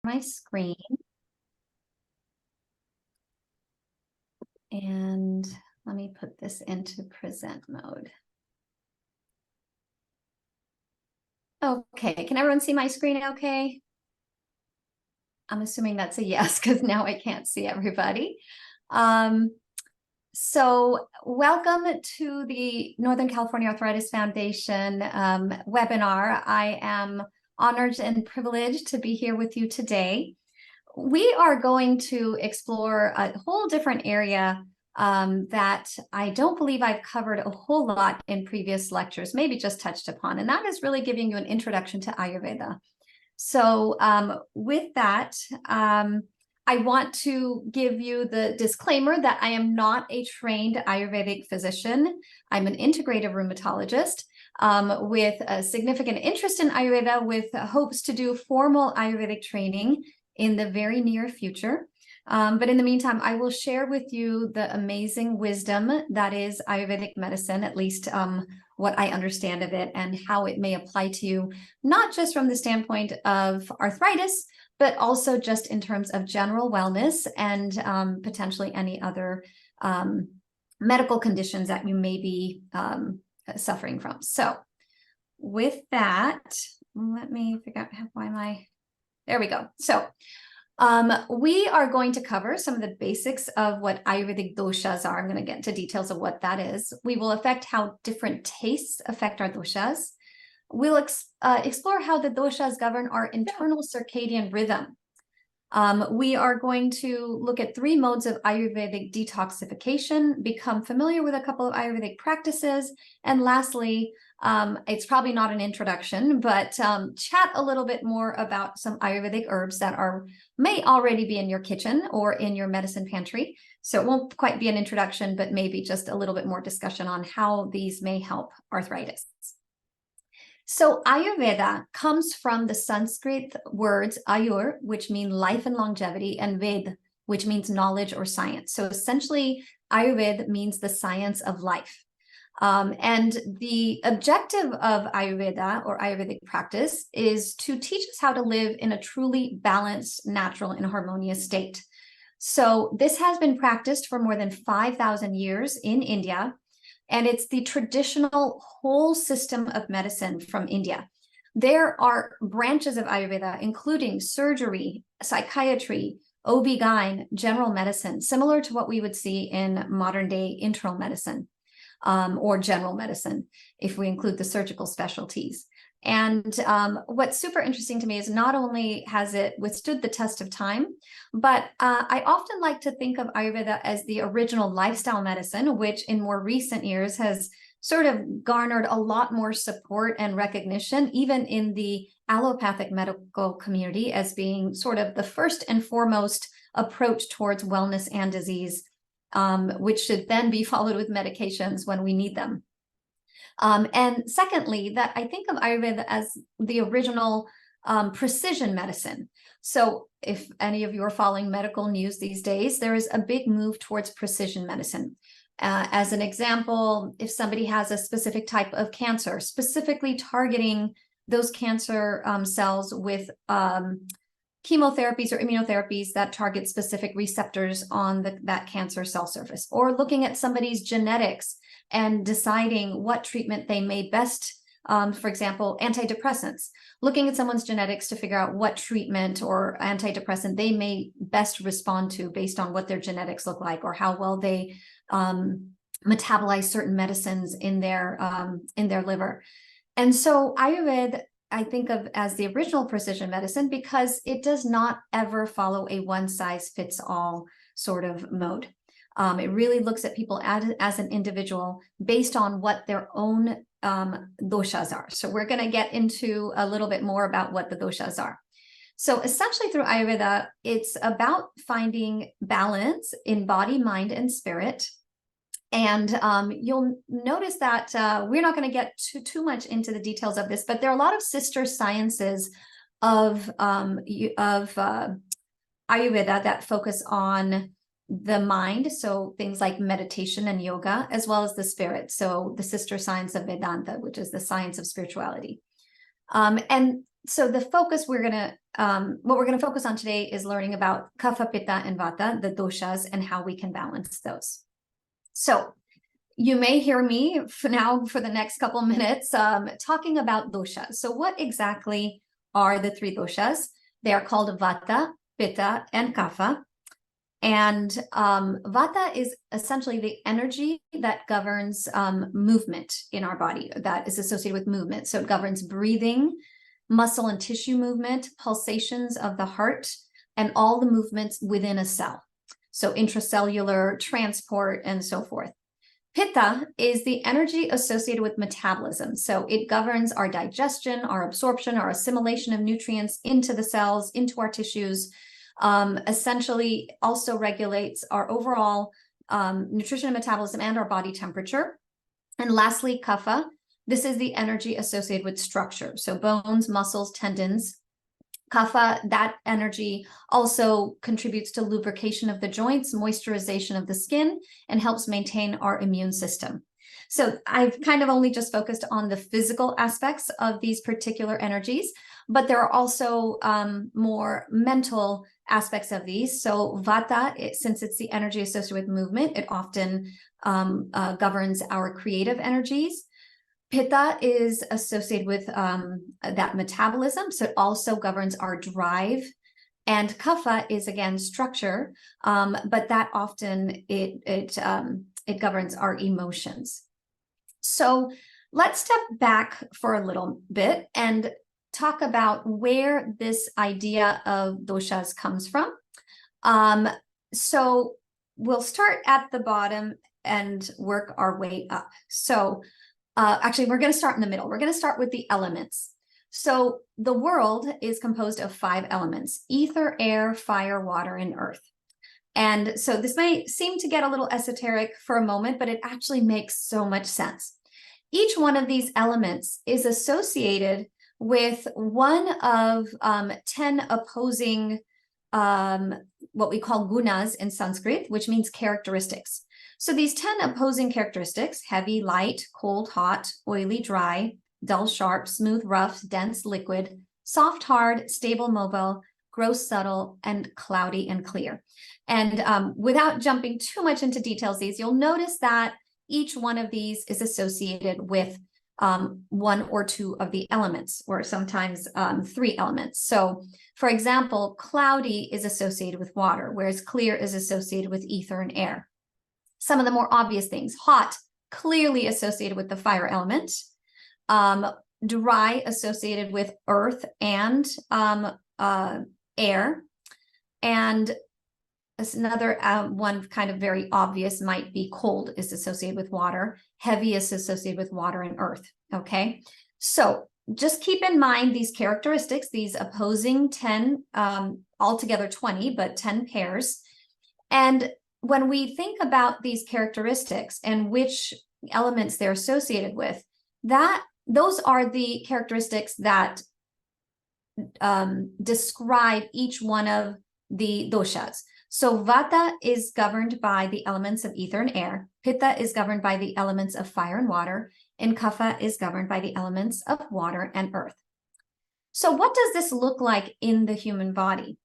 my screen. And let me put this into present mode. Okay, can everyone see my screen okay? I'm assuming that's a yes, because now I can't see everybody. So welcome to the Northern California Arthritis Foundation webinar. I am honored and privileged to be here with you today. We are going to explore a whole different area that I don't believe I've covered a whole lot in previous lectures, maybe just touched upon, and that is really giving you an introduction to Ayurveda. So with that, I want to give you the disclaimer that I am not a trained Ayurvedic physician. I'm an integrative rheumatologist with a significant interest in Ayurveda, with hopes to do formal Ayurvedic training in the very near future. But in the meantime, I will share with you the amazing wisdom that is Ayurvedic medicine, at least what I understand of it and how it may apply to you, not just from the standpoint of arthritis, but also just in terms of general wellness and potentially any other medical conditions that you may be suffering from. So with that, let me figure out why there we go. So we are going to cover some of the basics of what Ayurvedic doshas are. I'm going to get into details of what that is. We will affect how different tastes affect our doshas. We'll explore how the doshas govern our internal circadian rhythm. We are going to look at 3 modes of Ayurvedic detoxification, become familiar with a couple of Ayurvedic practices, and lastly, it's probably not an introduction, but chat a little bit more about some Ayurvedic herbs that may already be in your kitchen or in your medicine pantry. So it won't quite be an introduction, but maybe just a little bit more discussion on how these may help arthritis. So Ayurveda comes from the Sanskrit words Ayur, which mean life and longevity, and Ved, which means knowledge or science. So essentially, Ayurveda means the science of life. And the objective of Ayurveda or Ayurvedic practice is to teach us how to live in a truly balanced, natural, and harmonious state. So this has been practiced for more than 5,000 years in India, and it's the traditional whole system of medicine from India. There are branches of Ayurveda, including surgery, psychiatry, OB-GYN, general medicine, similar to what we would see in modern day internal medicine. Or general medicine, if we include the surgical specialties. And what's super interesting to me is not only has it withstood the test of time, but I often like to think of Ayurveda as the original lifestyle medicine, which in more recent years has sort of garnered a lot more support and recognition, even in the allopathic medical community, as being sort of the first and foremost approach towards wellness and disease, which should then be followed with medications when we need them. And secondly, that I think of Ayurveda as the original precision medicine. So if any of you are following medical news these days, there is a big move towards precision medicine. As an example, if somebody has a specific type of cancer, specifically targeting those cancer cells with chemotherapies or immunotherapies that target specific receptors on that cancer cell surface, or looking at somebody's genetics and deciding what treatment they may best, for example, antidepressants, looking at someone's genetics to figure out what treatment or antidepressant they may best respond to based on what their genetics look like, or how well they metabolize certain medicines in their liver. And so Ayurveda, I think of as the original precision medicine, because it does not ever follow a one-size-fits-all sort of mode. It really looks at people as an individual based on what their own doshas are. So we're going to get into a little bit more about what the doshas are. So essentially through Ayurveda, it's about finding balance in body, mind, and spirit. And you'll notice that we're not going to get too much into the details of this, but there are a lot of sister sciences of Ayurveda that focus on the mind. So things like meditation and yoga, as well as the spirit. So the sister science of Vedanta, which is the science of spirituality. And so the focus what we're gonna focus on today is learning about Kapha, Pitta, and Vata, the doshas, and how we can balance those. So you may hear me now for the next couple minutes talking about doshas. So what exactly are the three doshas? They are called Vata, Pitta, and Kapha. And Vata is essentially the energy that governs movement in our body, that is associated with movement. So it governs breathing, muscle and tissue movement, pulsations of the heart, and all the movements within a cell. So intracellular, transport, and so forth. Pitta is the energy associated with metabolism. So it governs our digestion, our absorption, our assimilation of nutrients into the cells, into our tissues, essentially also regulates our overall nutrition and metabolism and our body temperature. And lastly, Kapha. This is the energy associated with structure. So bones, muscles, tendons. Kapha, that energy also contributes to lubrication of the joints, moisturization of the skin, and helps maintain our immune system. So I've kind of only just focused on the physical aspects of these particular energies, but there are also more mental aspects of these. So Vata, since it's the energy associated with movement, it often governs our creative energies. Pitta is associated with that metabolism, so it also governs our drive. And Kapha is again structure, but that often it governs our emotions. So let's step back for a little bit and talk about where this idea of doshas comes from. So we'll start at the bottom and work our way up. So actually, we're going to start in the middle. We're going to start with the elements. So the world is composed of 5 elements: ether, air, fire, water, and earth. And so this may seem to get a little esoteric for a moment, but it actually makes so much sense. Each one of these elements is associated with one of 10 opposing what we call gunas in Sanskrit, which means characteristics. So these 10 opposing characteristics: heavy, light, cold, hot, oily, dry, dull, sharp, smooth, rough, dense, liquid, soft, hard, stable, mobile, gross, subtle, and cloudy and clear. And without jumping too much into details, you'll notice that each one of these is associated with one or two of the elements, or sometimes 3 elements. So for example, cloudy is associated with water, whereas clear is associated with ether and air. Some of the more obvious things: hot, clearly associated with the fire element, dry associated with earth and air, and another one kind of very obvious might be cold is associated with water, heavy is associated with water and earth. Okay, so just keep in mind these characteristics, these opposing 10, altogether 20, but 10 pairs. And when we think about these characteristics and which elements they're associated with, those are the characteristics that describe each one of the doshas. So Vata is governed by the elements of ether and air, Pitta is governed by the elements of fire and water, and Kapha is governed by the elements of water and earth. So what does this look like in the human body?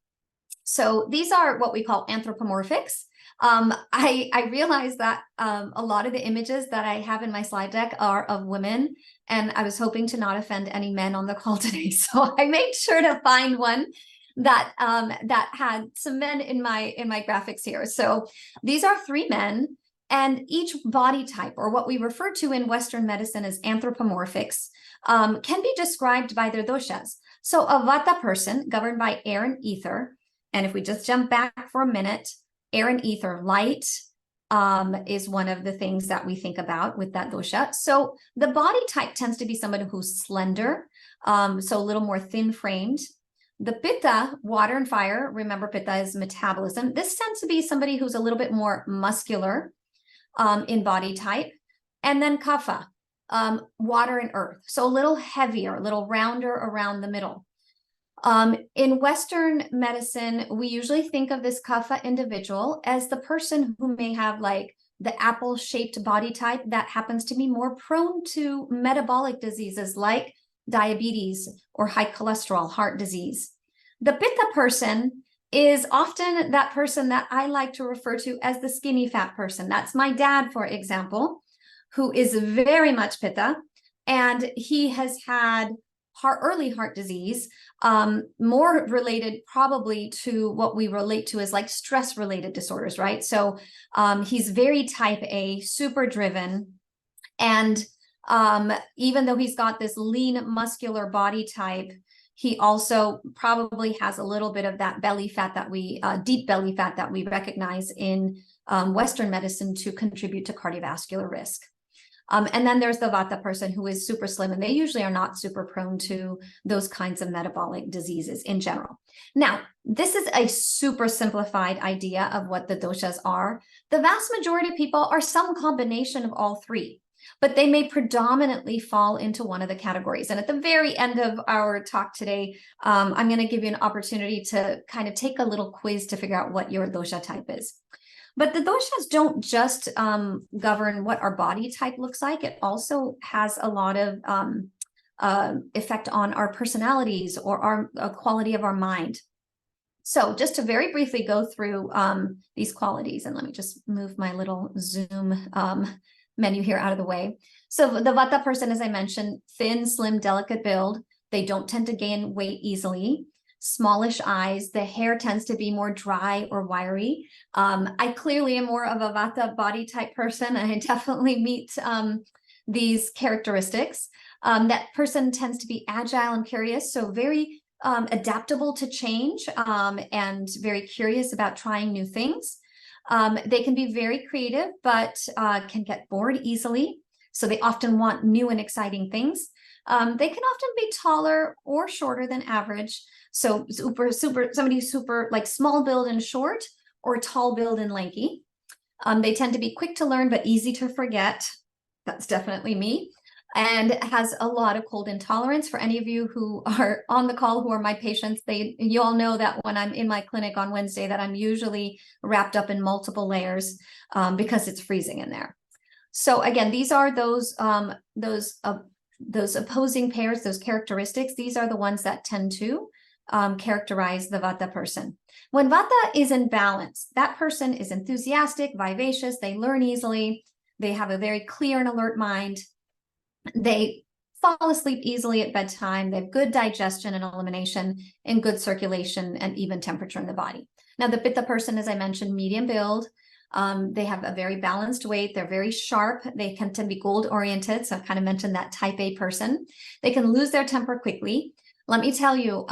So these are what we call anthropomorphics. I realize that a lot of the images that I have in my slide deck are of women, and I was hoping to not offend any men on the call today. So I made sure to find one that had some men in my graphics here. So these are 3 men, and each body type, or what we refer to in Western medicine as anthropomorphics, can be described by their doshas. So a Vata person governed by air and ether, and if we just jump back for a minute, air and ether, light is one of the things that we think about with that dosha. So the body type tends to be somebody who's slender, so a little more thin-framed. The Pitta, water and fire, remember Pitta is metabolism. This tends to be somebody who's a little bit more muscular in body type. And then Kapha, water and earth, so a little heavier, a little rounder around the middle. In Western medicine, we usually think of this Kapha individual as the person who may have like the apple-shaped body type that happens to be more prone to metabolic diseases like diabetes, or high cholesterol, heart disease. The Pitta person is often that person that I like to refer to as the skinny fat person. That's my dad, for example, who is very much Pitta, and he has had early heart disease, more related probably to what we relate to as like stress related disorders, right? So he's very type A, super driven, and even though he's got this lean muscular body type, he also probably has a little bit of that belly fat that we deep belly fat that we recognize in Western medicine to contribute to cardiovascular risk. And then there's the Vata person who is super slim, and they usually are not super prone to those kinds of metabolic diseases in general. Now, this is a super simplified idea of what the doshas are. The vast majority of people are some combination of all three, but they may predominantly fall into one of the categories. And at the very end of our talk today, I'm going to give you an opportunity to kind of take a little quiz to figure out what your dosha type is. But the doshas don't just govern what our body type looks like. It also has a lot of effect on our personalities or our quality of our mind. So just to very briefly go through these qualities, and let me just move my little Zoom menu here out of the way. So the Vata person, as I mentioned, thin, slim, delicate build. They don't tend to gain weight easily. Smallish eyes. The hair tends to be more dry or wiry. I clearly am more of a Vata body type person, and I definitely meet these characteristics. That person tends to be agile and curious, so very adaptable to change and very curious about trying new things. They can be very creative, but can get bored easily. So they often want new and exciting things. They can often be taller or shorter than average. So somebody super like small build and short, or tall build and lanky. They tend to be quick to learn, but easy to forget. That's definitely me. And has a lot of cold intolerance. For any of you who are on the call who are my patients, you all know that when I'm in my clinic on Wednesday that I'm usually wrapped up in multiple layers because it's freezing in there. So again, these are those opposing pairs, those characteristics. These are the ones that tend to characterize the Vata person. When Vata is in balance, that person is enthusiastic, vivacious, they learn easily, they have a very clear and alert mind, they fall asleep easily at bedtime, they have good digestion and elimination, and good circulation and even temperature in the body. Now, the Pitta person, as I mentioned, medium build. They have a very balanced weight. They're very sharp. They tend to be goal oriented. So I kind of mentioned that type A person. They can lose their temper quickly. Let me tell you,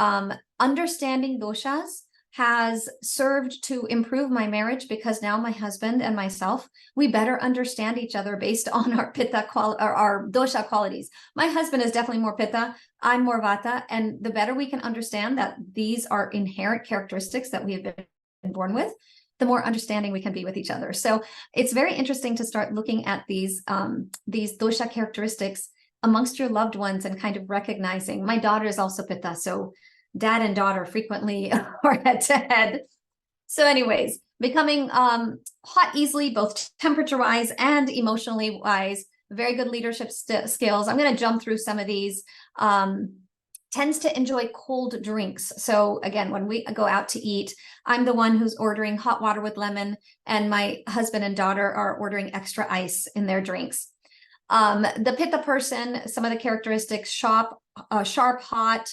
understanding doshas has served to improve my marriage, because now my husband and myself, we better understand each other based on our Pitta or our dosha qualities. My husband is definitely more Pitta. I'm more Vata. And the better we can understand that these are inherent characteristics that we have been born with, the more understanding we can be with each other. So it's very interesting to start looking at these dosha characteristics amongst your loved ones and kind of recognizing. My daughter is also Pitta, so dad and daughter frequently are head to head. So anyways, becoming hot easily, both temperature-wise and emotionally wise, very good leadership skills. I'm going to jump through some of these. Tends to enjoy cold drinks. So again, when we go out to eat, I'm the one who's ordering hot water with lemon, and my husband and daughter are ordering extra ice in their drinks. The Pitta person, some of the characteristics: sharp, hot,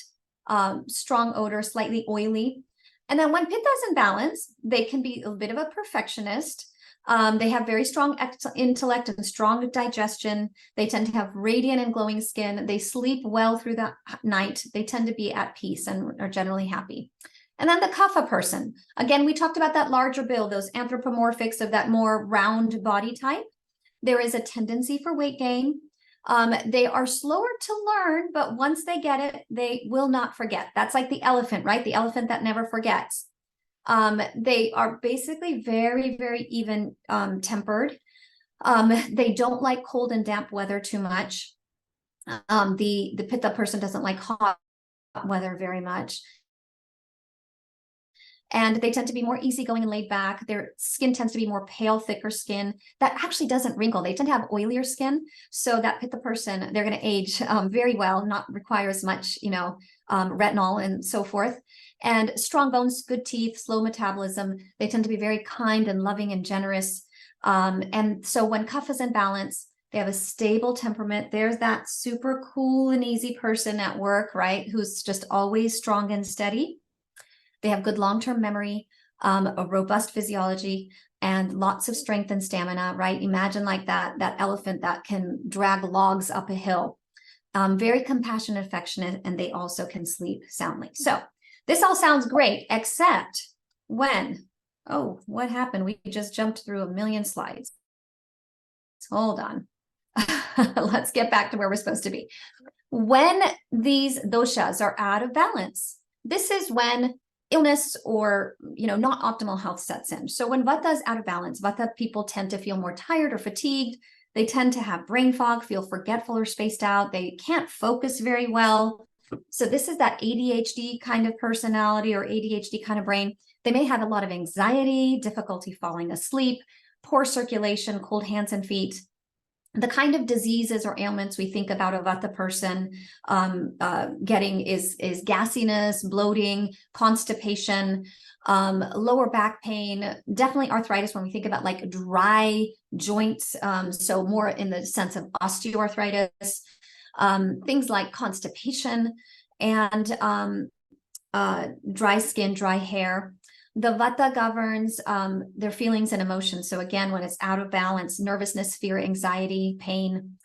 strong odor, slightly oily. And then when Pitta is in balance, they can be a bit of a perfectionist. They have very strong intellect and strong digestion. They tend to have radiant and glowing skin. They sleep well through the night. They tend to be at peace and are generally happy. And then the Kapha person. Again, we talked about that larger build, those anthropomorphics of that more round body type. There is a tendency for weight gain. They are slower to learn, but once they get it, they will not forget. That's like the elephant, right? The elephant that never forgets. They are basically very, very even tempered. They don't like cold and damp weather too much. The Pitta person doesn't like hot weather very much. and they tend to be more easygoing and laid back. Their skin tends to be more pale, thicker skin that actually doesn't wrinkle. They tend to have oilier skin, so that Pitta person, they're going to age very well, not require as much, retinol and so forth. And strong bones, good teeth, slow metabolism. They tend to be very kind and loving and generous. And so when Kapha is in balance, they have a stable temperament. There's that super cool and easy person at work, right? Who's just always strong and steady. They have good long-term memory, a robust physiology, and lots of strength and stamina, right? Imagine like that elephant that can drag logs up a hill. Very compassionate, affectionate, and they also can sleep soundly. So this all sounds great, except when, oh, what happened? We just jumped through a million slides. Hold on. Let's get back to where we're supposed to be. When these doshas are out of balance, this is when illness or not optimal health sets in. So when vata is out of balance, vata people tend to feel more tired or fatigued. They tend to have brain fog, feel forgetful or spaced out. They can't focus very well. So this is that ADHD kind of personality or ADHD kind of brain. They may have a lot of anxiety, difficulty falling asleep, poor circulation, cold hands and feet. The kind of diseases or ailments we think about a vata person getting is gassiness, bloating, constipation, lower back pain, definitely arthritis when we think about like dry joints, so more in the sense of osteoarthritis, things like constipation and dry skin, dry hair. The vata governs their feelings and emotions. So again, when it's out of balance, nervousness, fear, anxiety, pain.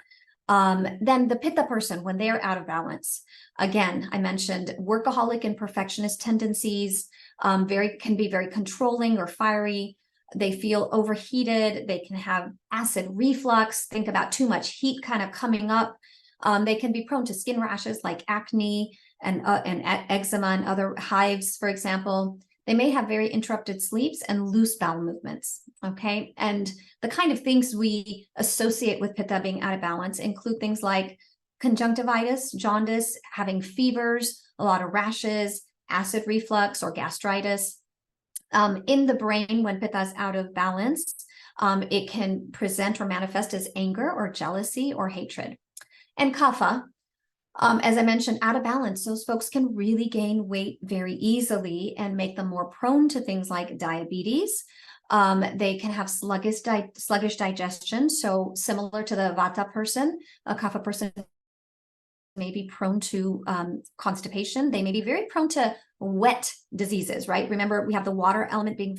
Then the pitta person, when they're out of balance, again, I mentioned workaholic and perfectionist tendencies, can be very controlling or fiery. They feel overheated. They can have acid reflux. Think about too much heat kind of coming up. They can be prone to skin rashes like acne and eczema and other hives, for example. They may have very interrupted sleeps and loose bowel movements, okay? And the kind of things we associate with pitta being out of balance include things like conjunctivitis, jaundice, having fevers, a lot of rashes, acid reflux or gastritis. In the brain, when pitta is out of balance, it can present or manifest as anger or jealousy or hatred. And kapha, as I mentioned, out of balance, those folks can really gain weight very easily and make them more prone to things like diabetes. They can have sluggish digestion. So similar to the vata person, a kapha person may be prone to constipation. They may be very prone to wet diseases, right? Remember, we have the water element being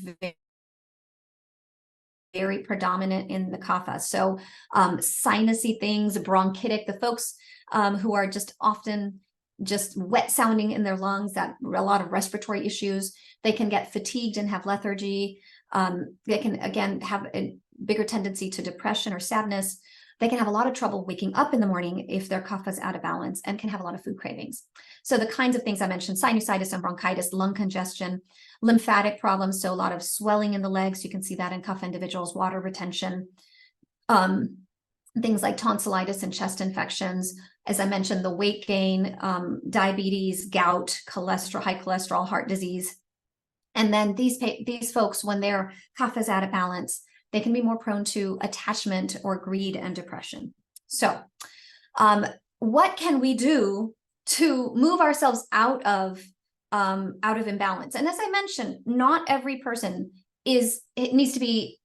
very predominant in the kapha. So sinusy things, bronchitic, the folks who are just often just wet sounding in their lungs, that a lot of respiratory issues. They can get fatigued and have lethargy. They can, again, have a bigger tendency to depression or sadness. They can have a lot of trouble waking up in the morning if their kapha is out of balance and can have a lot of food cravings. So the kinds of things I mentioned, sinusitis and bronchitis, lung congestion, lymphatic problems, so a lot of swelling in the legs. You can see that in kapha individuals, water retention, things like tonsillitis and chest infections. As I mentioned, the weight gain, diabetes, gout, cholesterol, high cholesterol, heart disease. And then these folks, when their kapha is out of balance, they can be more prone to attachment or greed and depression. So what can we do to move ourselves out of imbalance? And as I mentioned, not every person it needs to be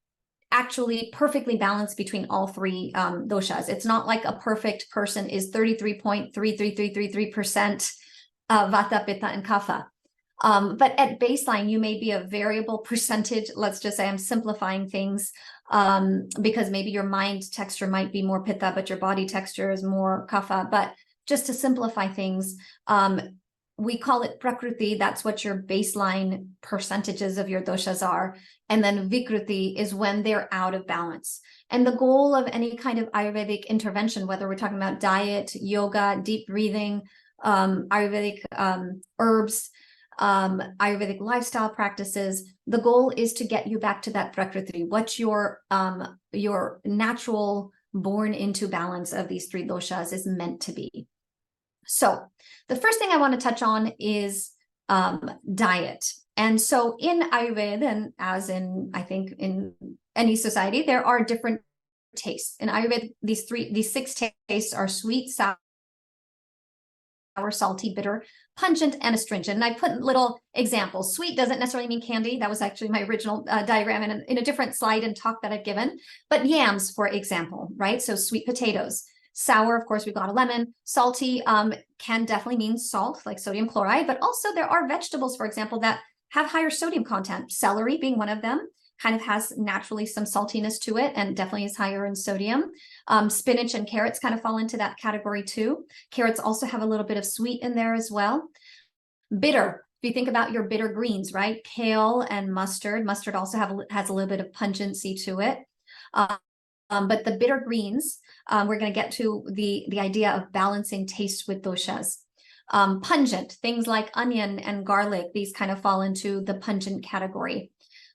actually perfectly balanced between all three doshas. It's not like a perfect person is 33.33333% vata, pitta, and kapha. But at baseline, you may be a variable percentage. Let's just say I'm simplifying things because maybe your mind texture might be more pitta, but your body texture is more kapha. But just to simplify things, we call it prakriti. That's what your baseline percentages of your doshas are. And then vikruti is when they're out of balance. And the goal of any kind of Ayurvedic intervention, whether we're talking about diet, yoga, deep breathing, Ayurvedic herbs, Ayurvedic lifestyle practices, the goal is to get you back to that prakriti, what's your natural born into balance of these three doshas is meant to be. So the first thing I want to touch on is diet. And so in Ayurveda, and as in, I think, in any society, there are different tastes. In Ayurveda, these six tastes are sweet, sour, salty, bitter, pungent, and astringent. And I put little examples. Sweet doesn't necessarily mean candy. That was actually my original diagram in a different slide and talk that I've given. But yams, for example, right? So sweet potatoes. Sour, of course, we've got a lemon. Salty can definitely mean salt, like sodium chloride. But also there are vegetables, for example, that have higher sodium content. Celery being one of them, kind of has naturally some saltiness to it and definitely is higher in sodium. Spinach and carrots kind of fall into that category too. Carrots also have a little bit of sweet in there as well. Bitter, if you think about your bitter greens, right? Kale and mustard. Mustard also has a little bit of pungency to it. But the bitter greens, we're going to get to the idea of balancing taste with doshas. Pungent, things like onion and garlic, these kind of fall into the pungent category.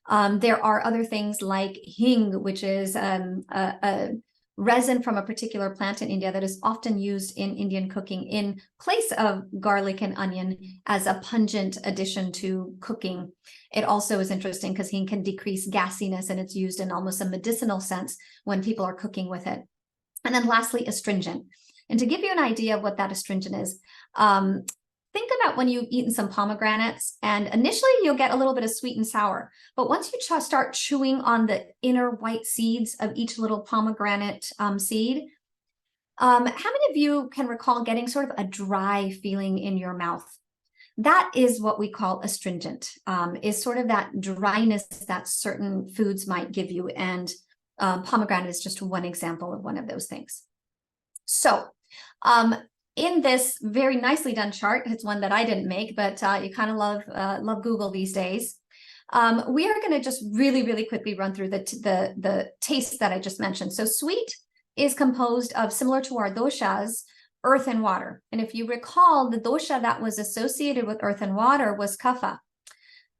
There are other things like hing, which is a resin from a particular plant in India that is often used in Indian cooking in place of garlic and onion as a pungent addition to cooking. It also is interesting because hing can decrease gassiness, and it's used in almost a medicinal sense when people are cooking with it. And then lastly, astringent. And to give you an idea of what that astringent is, think about when you've eaten some pomegranates, and initially you'll get a little bit of sweet and sour. But once you start chewing on the inner white seeds of each little pomegranate seed, how many of you can recall getting sort of a dry feeling in your mouth? That is what we call astringent, is sort of that dryness that certain foods might give you. And pomegranate is just one example of one of those things. So, in this very nicely done chart, it's one that I didn't make, but you kind of love Google these days. We are going to just really quickly run through the tastes that I just mentioned. So sweet is composed of, similar to our doshas, earth and water. And if you recall, the dosha that was associated with earth and water was kapha.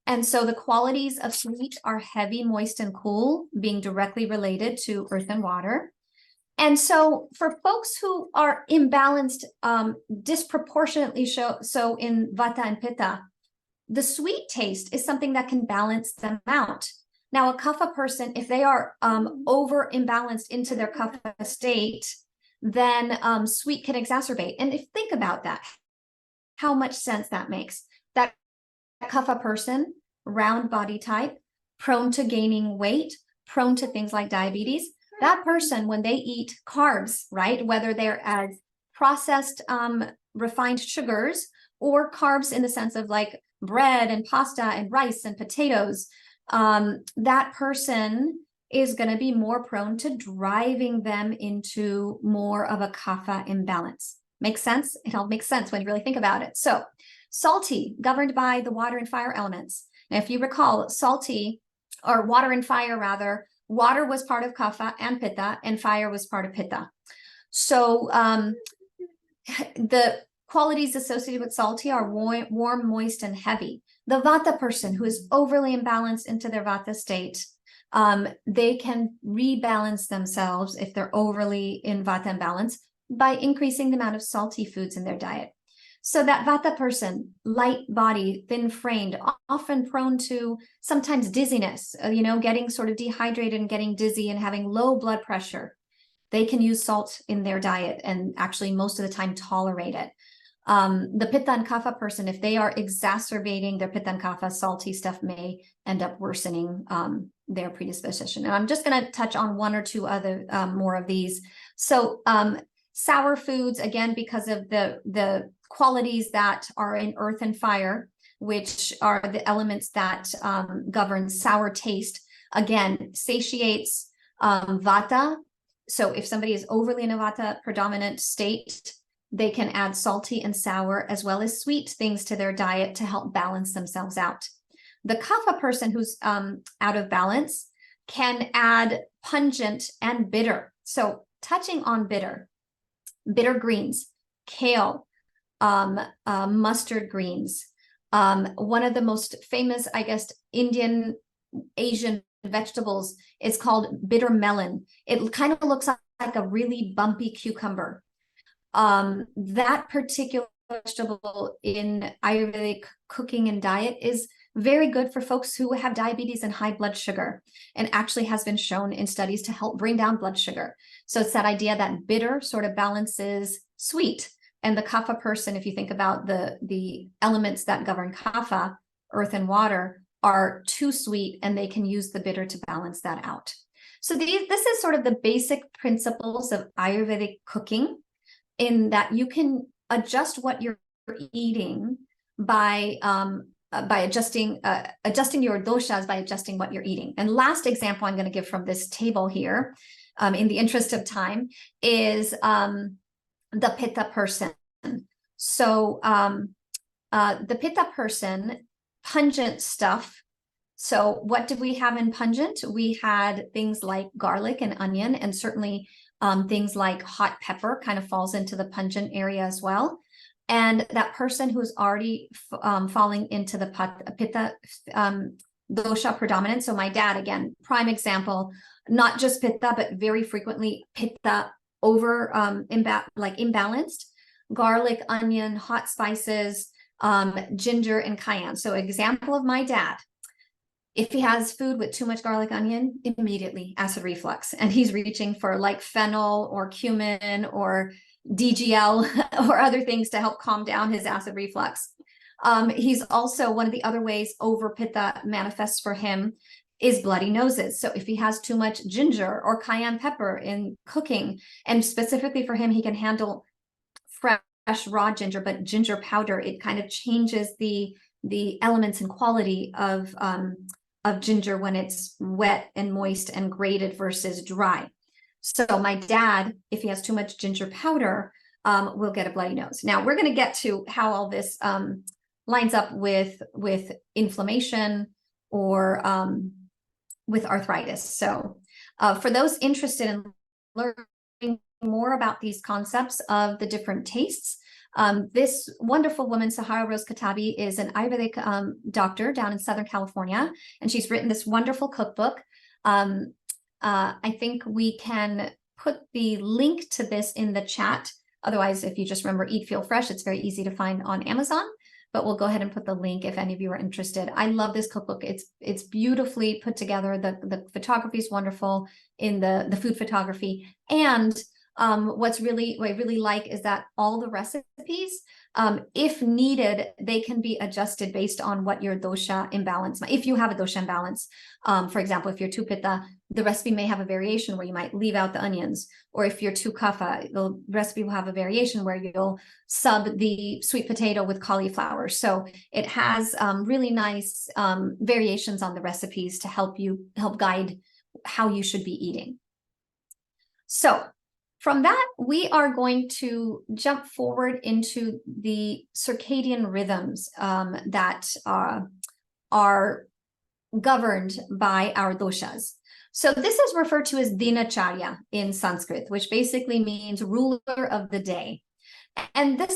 And so the qualities of sweet are heavy, moist, and cool, being directly related to earth and water. And so for folks who are imbalanced, disproportionately so in vata and pitta, the sweet taste is something that can balance them out. Now, a kapha person, if they are over imbalanced into their kapha state, then sweet can exacerbate. And if think about that, how much sense that makes. That kapha person, round body type, prone to gaining weight, prone to things like diabetes, that person, when they eat carbs, right, whether they're as processed refined sugars or carbs in the sense of like bread and pasta and rice and potatoes, that person is going to be more prone to driving them into more of a kapha imbalance. Makes sense? It all makes sense when you really think about it. So salty, governed by the water and fire elements. Now, if you recall, salty, or water and fire rather, water was part of kapha and pitta, and fire was part of pitta. So the qualities associated with salty are warm, moist, and heavy. The vata person who is overly imbalanced into their vata state, they can rebalance themselves if they're overly in vata imbalance by increasing the amount of salty foods in their diet. So that vata person, light body, thin framed, often prone to sometimes dizziness, getting sort of dehydrated and getting dizzy and having low blood pressure. They can use salt in their diet and actually most of the time tolerate it. The pitta and kapha person, if they are exacerbating their pitta and kapha, salty stuff may end up worsening their predisposition. And I'm just going to touch on one or two other more of these. So sour foods, again, because of the qualities that are in earth and fire, which are the elements that govern sour taste, again, satiates vata. So if somebody is overly in a vata predominant state, they can add salty and sour as well as sweet things to their diet to help balance themselves out. The kapha person who's out of balance can add pungent and bitter. So touching on bitter greens, kale, mustard greens. One of the most famous, I guess, Asian vegetables is called bitter melon. It kind of looks like a really bumpy cucumber. That particular vegetable in Ayurvedic cooking and diet is very good for folks who have diabetes and high blood sugar, and actually has been shown in studies to help bring down blood sugar. So it's that idea that bitter sort of balances sweet. And the kapha person, if you think about the elements that govern kapha, earth and water, are too sweet, and they can use the bitter to balance that out. So this is sort of the basic principles of Ayurvedic cooking, in that you can adjust what you're eating by adjusting your doshas, by adjusting what you're eating. And last example I'm going to give from this table here, in the interest of time, is the pitta person. So the pitta person, pungent stuff. So what did we have in pungent? We had things like garlic and onion, and certainly things like hot pepper kind of falls into the pungent area as well. And that person who's already falling into the pitta dosha predominant. So my dad, again, prime example, not just pitta, but very frequently pitta over imbalanced. Garlic, onion, hot spices, ginger, and cayenne. So example of my dad, if he has food with too much garlic, onion, immediately acid reflux, and he's reaching for like fennel or cumin or DGL or other things to help calm down his acid reflux. He's also, one of the other ways over pitta manifests for him is bloody noses. So if he has too much ginger or cayenne pepper in cooking, and specifically for him, he can handle fresh raw ginger, but ginger powder, it kind of changes the elements and quality of ginger when it's wet and moist and grated versus dry. So my dad, if he has too much ginger powder, will get a bloody nose. Now we're going to get to how all this lines up with inflammation or with arthritis. So for those interested in learning more about these concepts of the different tastes, this wonderful woman, Sahara Rose Katabi, is an Ayurvedic doctor down in Southern California, and she's written this wonderful cookbook. I think we can put the link to this in the chat. Otherwise, if you just remember Eat Feel Fresh, it's very easy to find on Amazon, but we'll go ahead and put the link if any of you are interested. I love this cookbook. It's beautifully put together. The photography is wonderful in the food photography. And what I really like is that all the recipes, if needed, they can be adjusted based on what your dosha imbalance. If you have a dosha imbalance, for example, if you're too pitta, the recipe may have a variation where you might leave out the onions, or if you're too kapha, the recipe will have a variation where you'll sub the sweet potato with cauliflower. So it has really nice variations on the recipes to help guide how you should be eating. So from that, we are going to jump forward into the circadian rhythms that are governed by our doshas. So this is referred to as dinacharya in Sanskrit, which basically means ruler of the day. And there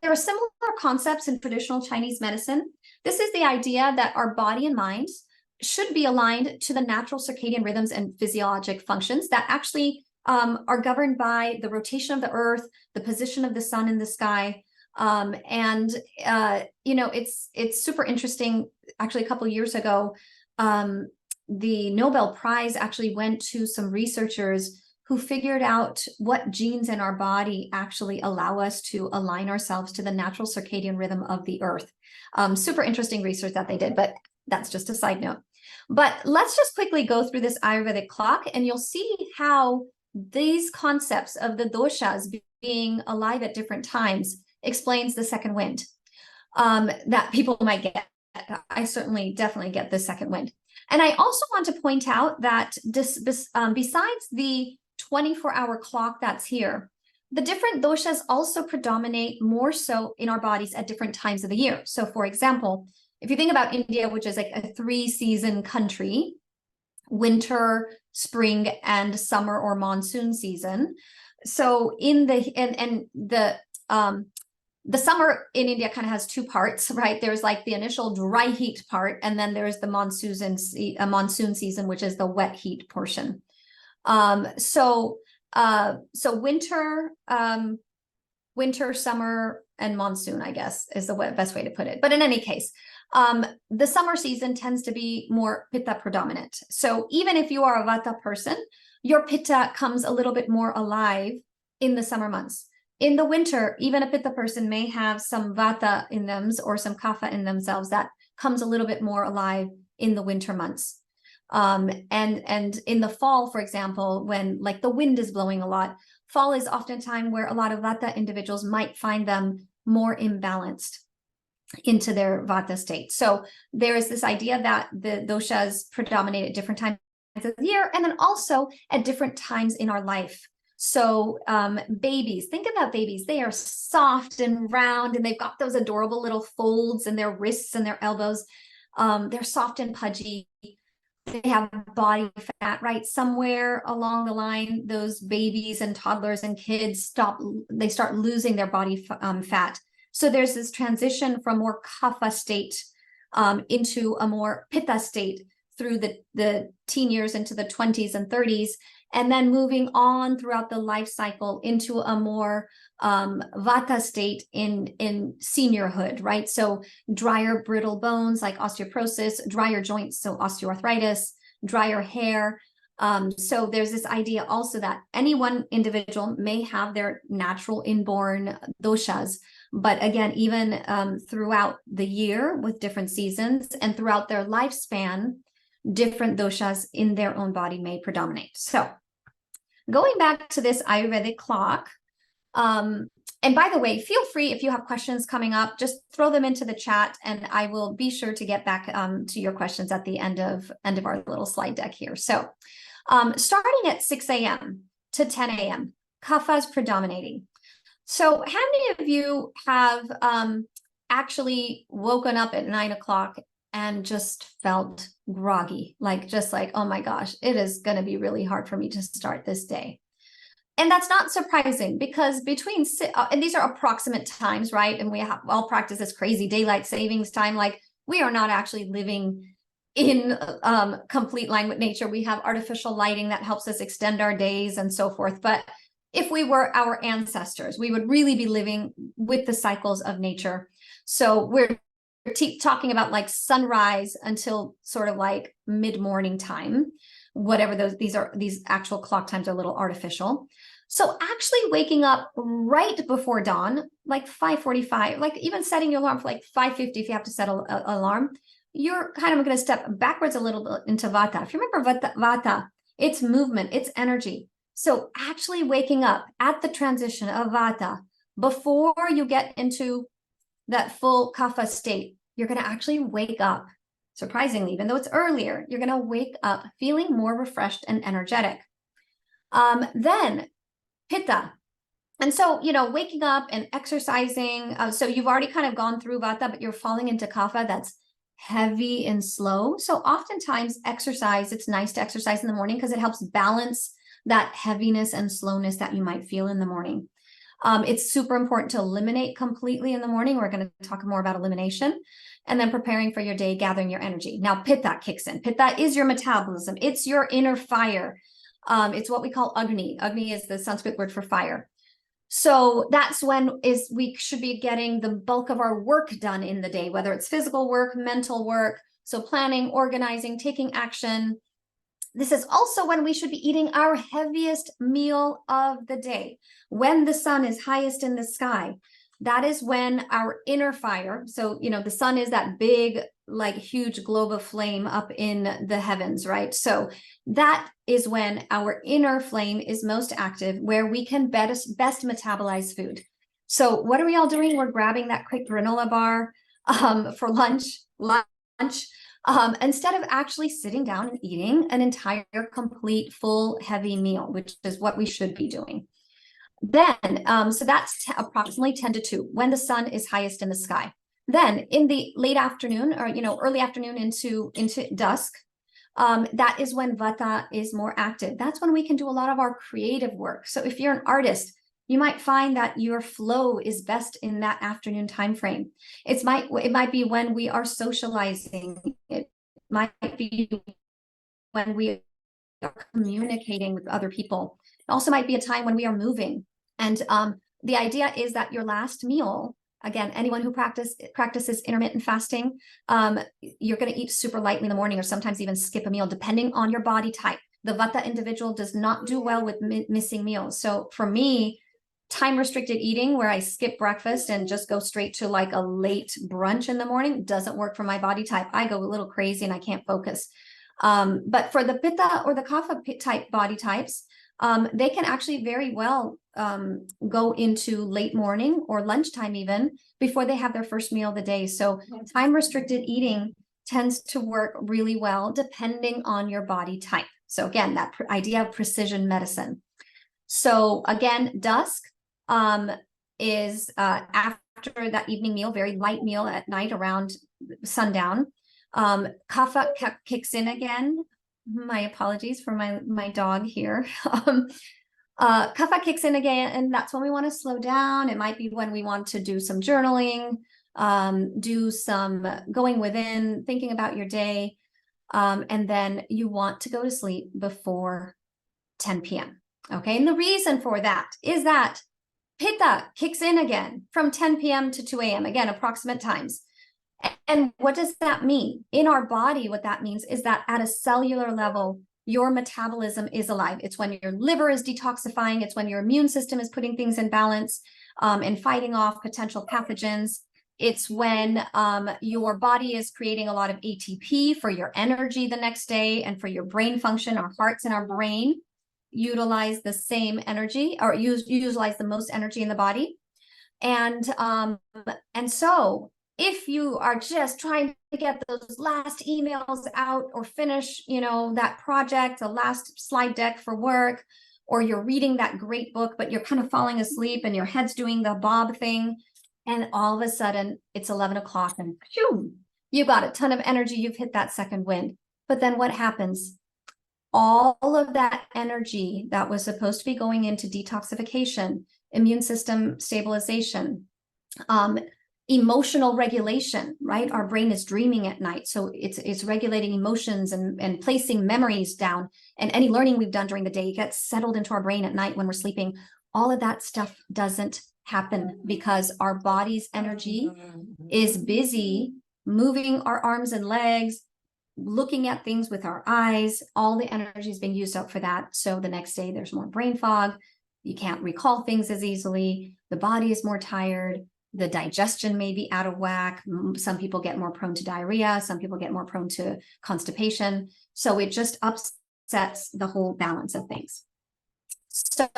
are similar concepts in traditional Chinese medicine. This is the idea that our body and mind should be aligned to the natural circadian rhythms and physiologic functions that actually are governed by the rotation of the earth, the position of the sun in the sky. It's super interesting. Actually, a couple of years ago, the Nobel Prize actually went to some researchers who figured out what genes in our body actually allow us to align ourselves to the natural circadian rhythm of the earth. Super interesting research that they did, but that's just a side note. But let's just quickly go through this Ayurvedic clock, and you'll see how these concepts of the doshas being alive at different times explains the second wind that people might get. I certainly definitely get the second wind. And I also want to point out that besides the 24-hour clock that's here, the different doshas also predominate more so in our bodies at different times of the year. So for example, if you think about India, which is like a 3-season country, winter, spring, and summer or monsoon season. So in the summer in India kind of has two parts, right? There's like the initial dry heat part, and then there's the monsoon season, which is the wet heat portion. So winter, summer, and monsoon, I guess, is the best way to put it. But in any case, The summer season tends to be more pitta predominant. So even if you are a vata person, your pitta comes a little bit more alive in the summer months. In the winter, even a pitta person may have some vata in them or some kapha in themselves that comes a little bit more alive in the winter months. And in the fall, for example, when like the wind is blowing a lot, fall is often a time where a lot of vata individuals might find them more imbalanced into their vata state. So there is this idea that the doshas predominate at different times of the year, and then also at different times in our life. So babies, think about babies. They are soft and round, and they've got those adorable little folds in their wrists and their elbows. They're soft and pudgy. They have body fat, right? Somewhere along the line, those babies and toddlers and kids start losing their body fat. So there's this transition from more kapha state into a more pitta state through the teen years into the 20s and 30s, and then moving on throughout the life cycle into a more vata state in seniorhood, right? So drier, brittle bones like osteoporosis, drier joints, so osteoarthritis, drier hair. So there's this idea also that any one individual may have their natural inborn doshas, but again, even throughout the year with different seasons and throughout their lifespan, different doshas in their own body may predominate. So going back to this Ayurvedic clock, and by the way, feel free if you have questions coming up, just throw them into the chat and I will be sure to get back to your questions at the end of our little slide deck here. So starting at 6 a.m. to 10 a.m., kapha is predominating. So how many of you have actually woken up at 9 o'clock and just felt groggy, just like, oh my gosh, it is going to be really hard for me to start this day? And that's not surprising because between, and these are approximate times, right? And we have all practice this crazy daylight savings time. Like we are not actually living in complete line with nature. We have artificial lighting that helps us extend our days and so forth. But if we were our ancestors, we would really be living with the cycles of nature. So we're talking about like sunrise until sort of like mid-morning time, whatever these actual clock times are a little artificial. So actually waking up right before dawn, like 5:45, like even setting your alarm for like 5:50 if you have to set an alarm, you're kind of going to step backwards a little bit into vata. If you remember vata, it's movement, it's energy. So actually waking up at the transition of vata before you get into that full kapha state, you're going to actually wake up, surprisingly, even though it's earlier, you're going to wake up feeling more refreshed and energetic. Then pitta. And so, waking up and exercising. So you've already kind of gone through vata, but you're falling into kapha that's heavy and slow. So oftentimes exercise, it's nice to exercise in the morning because it helps balance that heaviness and slowness that you might feel in the morning. It's super important to eliminate completely in the morning. We're going to talk more about elimination, and then preparing for your day, gathering your energy. Now, pitta kicks in. Pitta is your metabolism. It's your inner fire. It's what we call Agni. Agni is the Sanskrit word for fire. So that's when we should be getting the bulk of our work done in the day, whether it's physical work, mental work. So planning, organizing, taking action. This is also when we should be eating our heaviest meal of the day, when the sun is highest in the sky. That is when our inner fire, so, the sun is that big, like huge globe of flame up in the heavens, right? So that is when our inner flame is most active, where we can best metabolize food. So what are we all doing? We're grabbing that quick granola bar for lunch. Instead of actually sitting down and eating an entire, complete, full, heavy meal, which is what we should be doing. Then, so that's approximately 10 to 2, when the sun is highest in the sky. Then in the late afternoon or, early afternoon into dusk, that is when vata is more active. That's when we can do a lot of our creative work. So if you're an artist, you might find that your flow is best in that afternoon time frame. It might be when we are socializing. It might be when we are communicating with other people. It also might be a time when we are moving. And the idea is that your last meal Again, anyone who practices intermittent fasting, you're going to eat super lightly in the morning or sometimes even skip a meal, depending on your body type. The Vata individual does not do well with missing meals. So for me, time restricted eating where I skip breakfast and just go straight to like a late brunch in the morning doesn't work for my body type. I go a little crazy and I can't focus. But for the Pitta or the Kapha type body types, they can actually very well go into late morning or lunchtime even before they have their first meal of the day. So time restricted eating tends to work really well depending on your body type. So again, that idea of precision medicine. So again, dusk is after that evening meal, very light meal at night around sundown. Kapha kicks in again. My apologies for my dog here. Kapha kicks in again, and that's when we want to slow down. It might be when we want to do some journaling, do some going within, thinking about your day, and then you want to go to sleep before 10 p.m. Okay, and the reason for that is that Pitta kicks in again from 10 p.m. to 2 a.m. Again, approximate times. And what does that mean? In our body, what that means is that at a cellular level, your metabolism is alive. It's when your liver is detoxifying. It's when your immune system is putting things in balance and fighting off potential pathogens. It's when your body is creating a lot of ATP for your energy the next day and for your brain function. Our hearts and our brain utilize the same energy or utilize the most energy in the body. And so if you are just trying to get those last emails out or finish, that project, the last slide deck for work, or you're reading that great book, but you're kind of falling asleep and your head's doing the bob thing, and all of a sudden it's 11 o'clock and phew, you got a ton of energy, you've hit that second wind. But then what happens? All of that energy that was supposed to be going into detoxification, immune system stabilization, emotional regulation, right? Our brain is dreaming at night. So it's regulating emotions and placing memories down. And any learning we've done during the day gets settled into our brain at night when we're sleeping. All of that stuff doesn't happen because our body's energy is busy moving our arms and legs, looking at things with our eyes. All the energy is being used up for that. So the next day there's more brain fog. You can't recall things as easily. The body is more tired. The digestion may be out of whack. Some people get more prone to diarrhea. Some people get more prone to constipation. So it just upsets the whole balance of things. So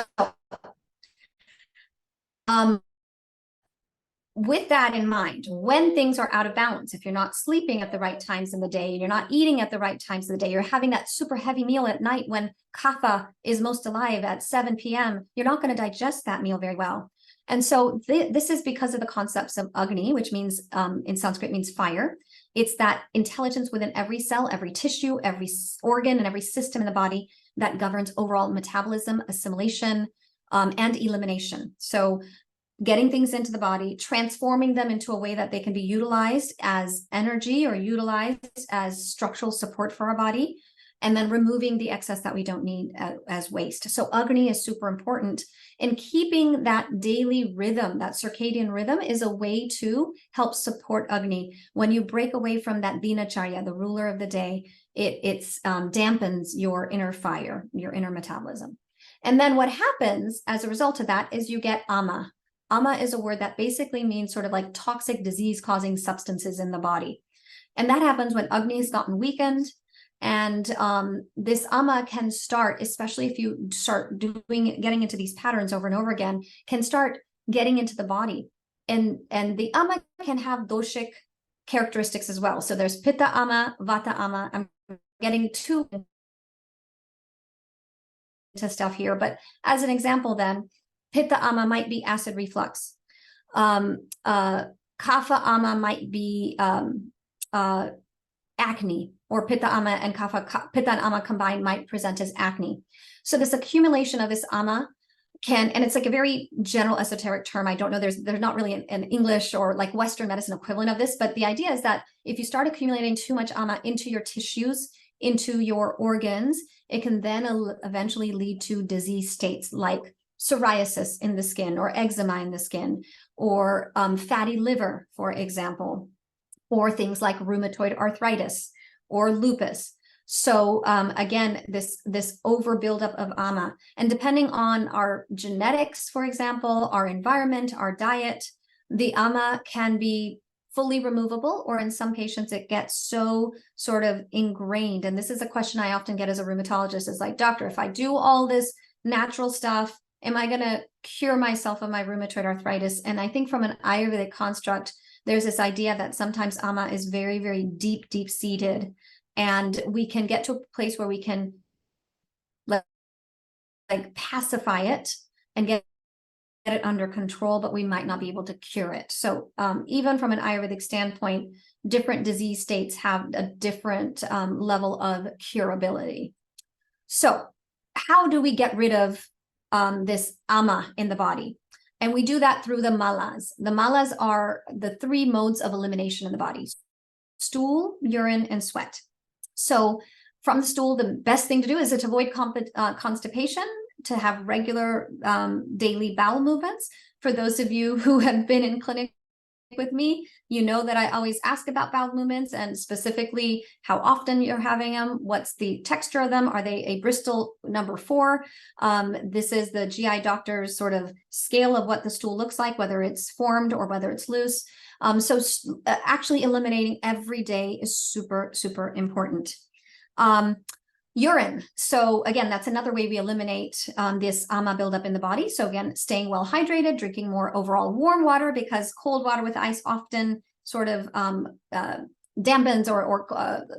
with that in mind, when things are out of balance, if you're not sleeping at the right times in the day, you're not eating at the right times of the day, you're having that super heavy meal at night when Kapha is most alive at 7 p.m., you're not going to digest that meal very well. And so this is because of the concepts of Agni, which means in Sanskrit means fire. It's that intelligence within every cell, every tissue, every organ, and every system in the body that governs overall metabolism, assimilation, and elimination. So getting things into the body, transforming them into a way that they can be utilized as energy or utilized as structural support for our body, and then removing the excess that we don't need as waste. So Agni is super important. And keeping that daily rhythm, that circadian rhythm, is a way to help support Agni. When you break away from that Dinacharya, the ruler of the day, it dampens your inner fire, your inner metabolism. And then what happens as a result of that is you get Ama. Ama is a word that basically means sort of like toxic disease-causing substances in the body. And that happens when Agni has gotten weakened. And this Ama can start, especially if you start getting into these patterns over and over again, can start getting into the body. And the Ama can have doshic characteristics as well. So there's Pitta Ama, Vata Ama. I'm getting too into stuff here, but as an example then, Pitta Ama might be acid reflux. Kapha Ama might be acne, or Pitta Ama and Pitta and Ama combined might present as acne. So this accumulation of this Ama and it's like a very general esoteric term. I don't know, there's not really an English or like Western medicine equivalent of this, but the idea is that if you start accumulating too much Ama into your tissues, into your organs, it can then eventually lead to disease states like psoriasis in the skin or eczema in the skin, or fatty liver, for example, or things like rheumatoid arthritis or lupus. So again, this over buildup of AMA, and depending on our genetics, for example, our environment, our diet, the AMA can be fully removable, or in some patients it gets so sort of ingrained. And this is a question I often get as a rheumatologist, is like, doctor, if I do all this natural stuff, am I going to cure myself of my rheumatoid arthritis? And I think from an Ayurvedic construct, there's this idea that sometimes AMA is very, very deep, deep seated, and we can get to a place where we can like pacify it and get it under control, but we might not be able to cure it. So even from an Ayurvedic standpoint, different disease states have a different level of curability. So how do we get rid of this AMA in the body? And we do that through the malas. The malas are the three modes of elimination in the body: stool, urine, and sweat. So from the stool, the best thing to do is to avoid constipation, to have regular daily bowel movements. For those of you who have been in clinic with me, you know that I always ask about bowel movements, and specifically how often you're having them, what's the texture of them, are they a Bristol number 4? This is the GI doctor's sort of scale of what the stool looks like, whether it's formed or whether it's loose. So actually eliminating every day is super, super important. Urine. So again, that's another way we eliminate this AMA buildup in the body. So again, staying well hydrated, drinking more overall warm water, because cold water with ice often sort of dampens or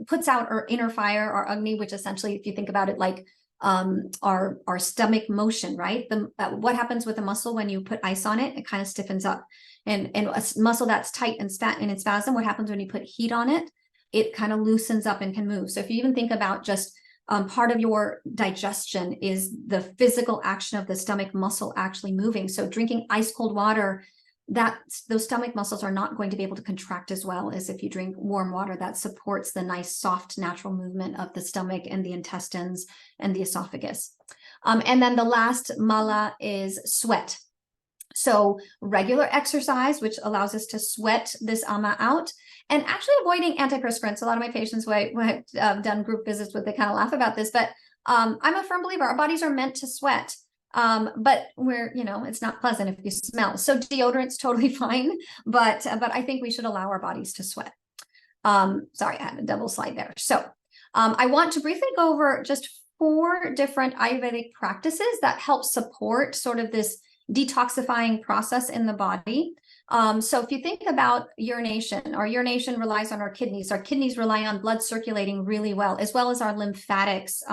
puts out our inner fire, our Agni, which essentially, if you think about it, like our stomach motion, right? What happens with a muscle when you put ice on it? It kind of stiffens up. And a muscle that's tight and in its spasm, what happens when you put heat on it? It kind of loosens up and can move. So if you even think about just part of your digestion is the physical action of the stomach muscle actually moving. So drinking ice cold water, those stomach muscles are not going to be able to contract as well as if you drink warm water that supports the nice, soft, natural movement of the stomach and the intestines and the esophagus. And then the last mala is sweat. So regular exercise, which allows us to sweat this AMA out, and actually avoiding antiperspirants. A lot of my patients who I've done group visits with, they kind of laugh about this, but I'm a firm believer our bodies are meant to sweat. But it's not pleasant if you smell. So deodorant's totally fine, but I think we should allow our bodies to sweat. Sorry, I had a double slide there. So I want to briefly go over just 4 different Ayurvedic practices that help support sort of this detoxifying process in the body. So if you think about urination, our urination relies on our kidneys. Our kidneys rely on blood circulating really well as our lymphatics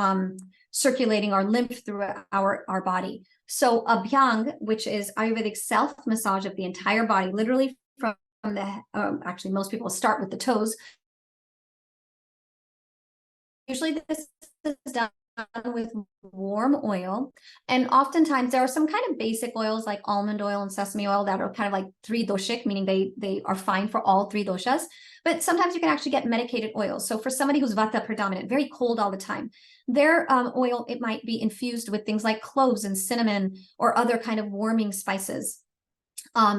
circulating our lymph through our body. So abhyang, which is Ayurvedic self-massage of the entire body, literally from the, actually most people start with the toes. Usually this is done with warm oil, and oftentimes there are some kind of basic oils like almond oil and sesame oil that are kind of like 3 doshic, meaning they are fine for all 3 doshas, but sometimes you can actually get medicated oils. So for somebody who's vata predominant, very cold all the time, their oil, it might be infused with things like cloves and cinnamon or other kind of warming spices.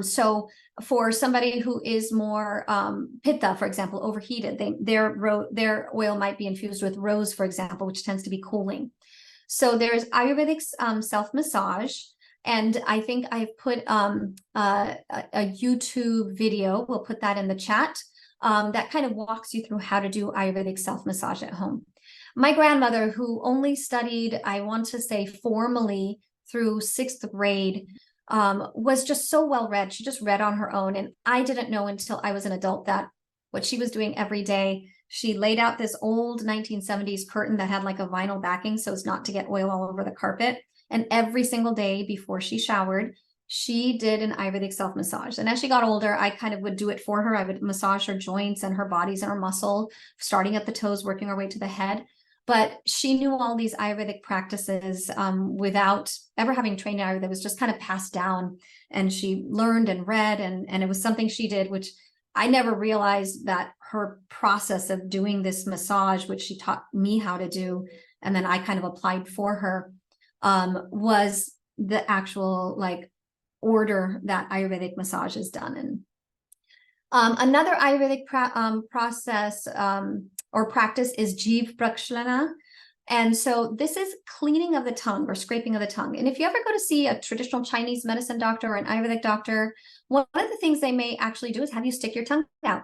So for somebody who is more pitta, for example, overheated, their oil might be infused with rose, for example, which tends to be cooling. So there's Ayurvedic self-massage, and I think I've put a YouTube video, we'll put that in the chat, that kind of walks you through how to do Ayurvedic self-massage at home. My grandmother, who only studied, I want to say formally through 6th grade, was just so well read. She just read on her own. And I didn't know until I was an adult that what she was doing every day, she laid out this old 1970s curtain that had like a vinyl backing so as not to get oil all over the carpet. And every single day before she showered, she did an Ayurvedic self-massage. And as she got older, I kind of would do it for her. I would massage her joints and her bodies and her muscle, starting at the toes, working our way to the head. But she knew all these Ayurvedic practices without ever having trained in Ayurveda. It was just kind of passed down, and she learned and read, and it was something she did, which I never realized that her process of doing this massage, which she taught me how to do, and then I kind of applied for her, was the actual like order that Ayurvedic massage is done in. Another Ayurvedic process or practice is Jeev Prakshalana. And so this is cleaning of the tongue or scraping of the tongue. And if you ever go to see a traditional Chinese medicine doctor or an Ayurvedic doctor, one of the things they may actually do is have you stick your tongue out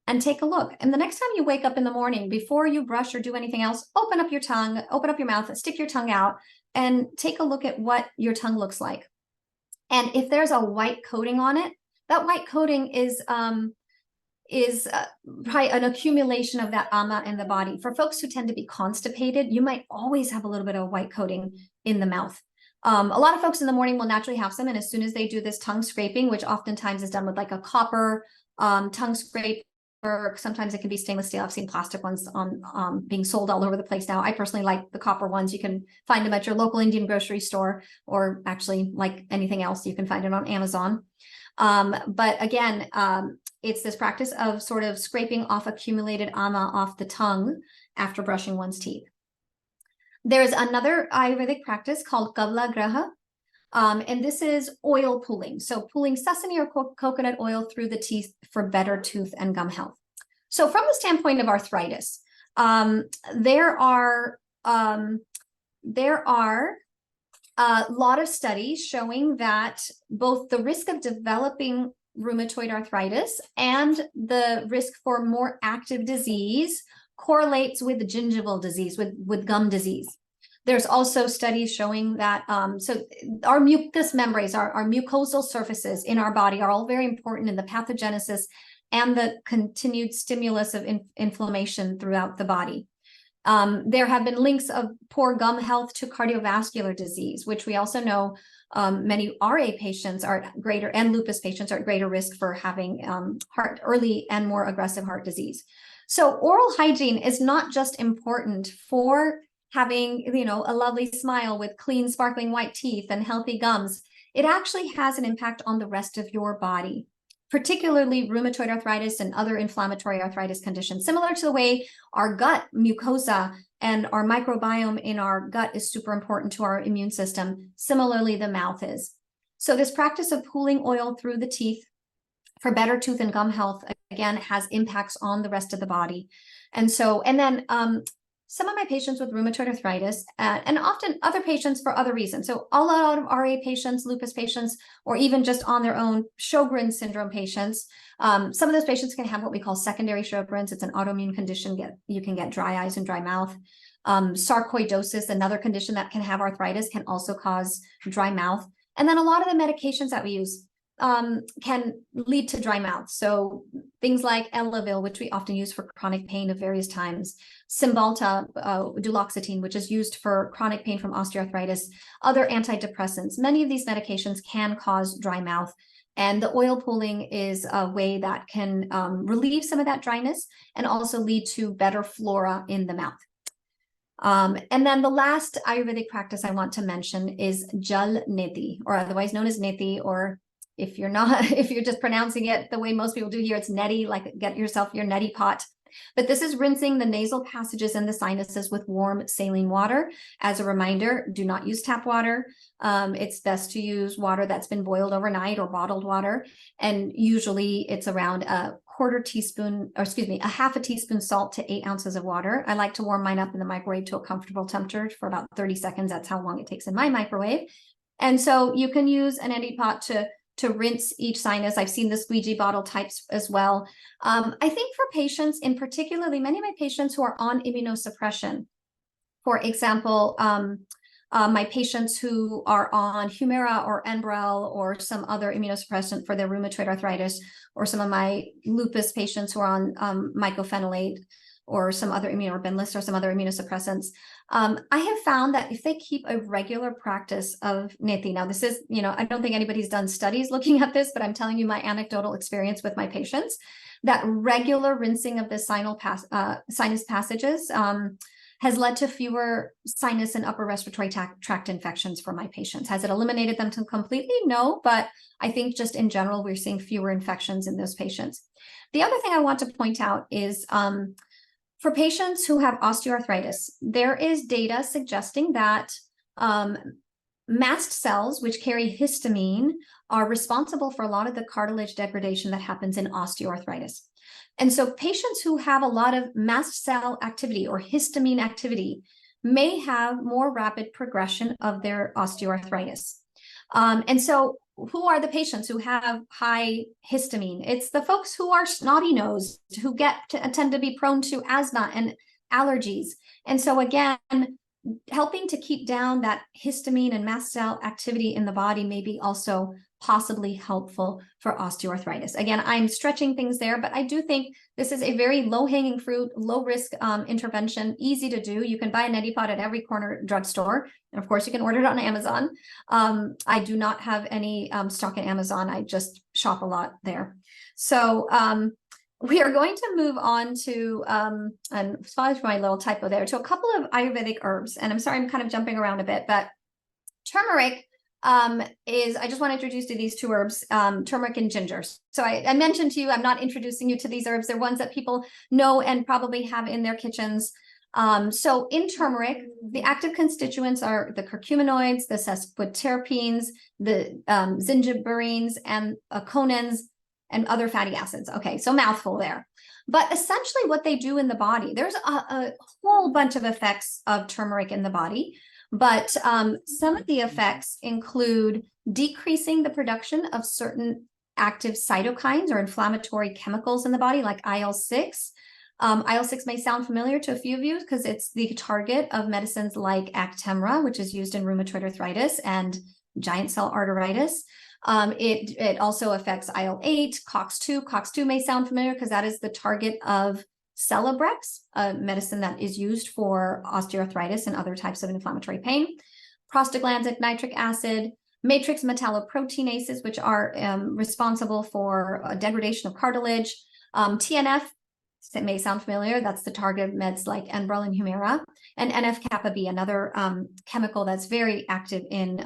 and take a look. And the next time you wake up in the morning, before you brush or do anything else, open up your tongue, open up your mouth, stick your tongue out, and take a look at what your tongue looks like. And if there's a white coating on it, that white coating is probably an accumulation of that ama in the body. For folks who tend to be constipated, you might always have a little bit of white coating in the mouth. A lot of folks in the morning will naturally have some, and as soon as they do this tongue scraping, which oftentimes is done with like a copper tongue scrape, or sometimes it can be stainless steel. I've seen plastic ones on being sold all over the place now. I personally like the copper ones. You can find them at your local Indian grocery store, or actually like anything else, you can find it on Amazon. But again, it's this practice of sort of scraping off accumulated ama off the tongue after brushing one's teeth. There's another Ayurvedic practice called Kavla Graha, and this is oil pulling. So pulling sesame or coconut oil through the teeth for better tooth and gum health. So from the standpoint of arthritis, there are a lot of studies showing that both the risk of developing rheumatoid arthritis and the risk for more active disease correlates with gingival disease, with gum disease. There's also studies showing that, so our mucous membranes, our mucosal surfaces in our body are all very important in the pathogenesis and the continued stimulus of inflammation throughout the body. There have been links of poor gum health to cardiovascular disease, which we also know many RA patients are at greater, and lupus patients are at greater risk for having early and more aggressive heart disease. So oral hygiene is not just important for having, you know, a lovely smile with clean, sparkling white teeth and healthy gums. It actually has an impact on the rest of your body, particularly rheumatoid arthritis and other inflammatory arthritis conditions, similar to the way our gut mucosa and our microbiome in our gut is super important to our immune system. Similarly, the mouth is. So this practice of pulling oil through the teeth for better tooth and gum health, again, has impacts on the rest of the body. And so, and then some of my patients with rheumatoid arthritis, and often other patients for other reasons. So a lot of RA patients, lupus patients, or even just on their own Sjogren's syndrome patients. Some of those patients can have what we call secondary Sjogren's. It's an autoimmune condition. You can get dry eyes and dry mouth. Sarcoidosis, another condition that can have arthritis, can also cause dry mouth. And then a lot of the medications that we use can lead to dry mouth. So things like Elavil, which we often use for chronic pain of various times, Cymbalta, duloxetine, which is used for chronic pain from osteoarthritis, other antidepressants. Many of these medications can cause dry mouth, and the oil pulling is a way that can relieve some of that dryness and also lead to better flora in the mouth. And then the last Ayurvedic practice I want to mention is Jal Neti, or otherwise known as Neti, or if you're not, if you're just pronouncing it the way most people do here, it's neti, like get yourself your neti pot. But this is rinsing the nasal passages and the sinuses with warm saline water. As a reminder, do not use tap water. It's best to use water that's been boiled overnight or bottled water. And usually it's around a half a teaspoon salt to 8 ounces of water. I like to warm mine up in the microwave to a comfortable temperature for about 30 seconds. That's how long it takes in my microwave. And so you can use an neti pot to rinse each sinus. I've seen the squeegee bottle types as well. I think for patients, in particularly many of my patients who are on immunosuppression, for example, my patients who are on Humira or Enbrel or some other immunosuppressant for their rheumatoid arthritis, or some of my lupus patients who are on mycophenolate or some other or Benlysta or some other immunosuppressants, I have found that if they keep a regular practice of neti, now this is, I don't think anybody's done studies looking at this, but I'm telling you my anecdotal experience with my patients, that regular rinsing of the sinus passages has led to fewer sinus and upper respiratory tract infections for my patients. Has it eliminated them completely? No, but I think just in general, we're seeing fewer infections in those patients. The other thing I want to point out is for patients who have osteoarthritis, there is data suggesting that mast cells, which carry histamine, are responsible for a lot of the cartilage degradation that happens in osteoarthritis. And so patients who have a lot of mast cell activity or histamine activity may have more rapid progression of their osteoarthritis. And so who are the patients who have high histamine? It's the folks who are snotty-nosed, who tend to be prone to asthma and allergies. And so again, helping to keep down that histamine and mast cell activity in the body may be also possibly helpful for osteoarthritis. Again, I'm stretching things there, but I do think this is a very low-hanging fruit, low-risk intervention, easy to do. You can buy a neti pot at every corner drugstore. And of course, you can order it on Amazon. I do not have any stock at Amazon. I just shop a lot there. So we are going to move on to, and sorry for my little typo there, to a couple of Ayurvedic herbs. And I'm sorry, I'm kind of jumping around a bit, but turmeric I just want to introduce you to these two herbs, turmeric and ginger. So I mentioned to you, I'm not introducing you to these herbs. They're ones that people know and probably have in their kitchens. So in turmeric, the active constituents are the curcuminoids, the sesquiterpenes, the zingiberines, and conins, and other fatty acids. Okay, so mouthful there. But essentially what they do in the body, there's a whole bunch of effects of turmeric in the body. But some of the effects include decreasing the production of certain active cytokines or inflammatory chemicals in the body, like IL-6. IL-6 may sound familiar to a few of you because it's the target of medicines like Actemra, which is used in rheumatoid arthritis and giant cell arteritis. It also affects IL-8, COX-2. COX-2 may sound familiar because that is the target of Celebrex, a medicine that is used for osteoarthritis and other types of inflammatory pain. Prostaglandin, nitric acid, matrix metalloproteinases, which are responsible for degradation of cartilage. TNF, it may sound familiar, that's the target of meds like Enbrel and Humira. And NF-kappa B, another chemical that's very active in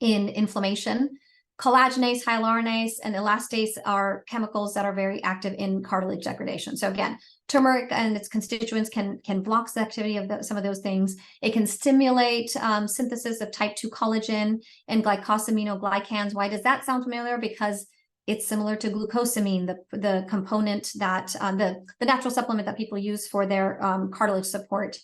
inflammation. Collagenase, hyaluronase, and elastase are chemicals that are very active in cartilage degradation. So again, turmeric and its constituents can block the activity of some of those things. It can stimulate synthesis of type 2 collagen and glycosaminoglycans. Why does that sound familiar? Because it's similar to glucosamine, the component that the natural supplement that people use for their cartilage support.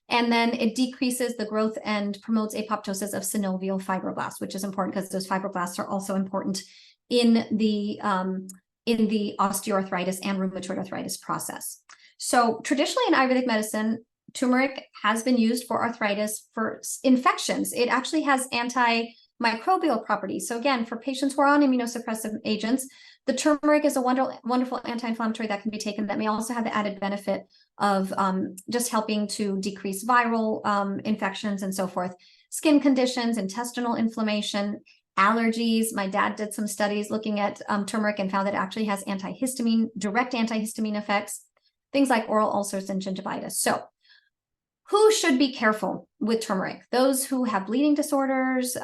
And then it decreases the growth and promotes apoptosis of synovial fibroblasts, which is important because those fibroblasts are also important in the osteoarthritis and rheumatoid arthritis process. So traditionally in Ayurvedic medicine, turmeric has been used for arthritis for infections. It actually has antimicrobial properties. So again, for patients who are on immunosuppressive agents, the turmeric is a wonderful anti-inflammatory that can be taken that may also have the added benefit of just helping to decrease viral infections and so forth. Skin conditions, intestinal inflammation, allergies. My dad did some studies looking at turmeric and found that it actually has direct antihistamine effects, things like oral ulcers and gingivitis. So who should be careful with turmeric? Those who have bleeding disorders,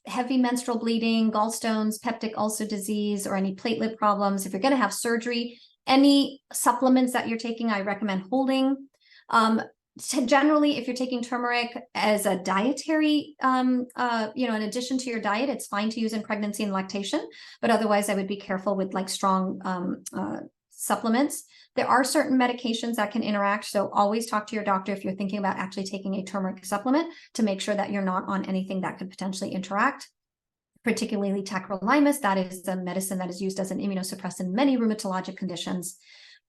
heavy menstrual bleeding, gallstones, peptic ulcer disease, or any platelet problems. If you're going to have surgery, any supplements that you're taking, I recommend holding. Generally, if you're taking turmeric as a dietary, in addition to your diet, it's fine to use in pregnancy and lactation, but otherwise I would be careful with like strong supplements. There are certain medications that can interact, so always talk to your doctor if you're thinking about actually taking a turmeric supplement to make sure that you're not on anything that could potentially interact. Particularly tacrolimus, that is the medicine that is used as an immunosuppressant in many rheumatologic conditions.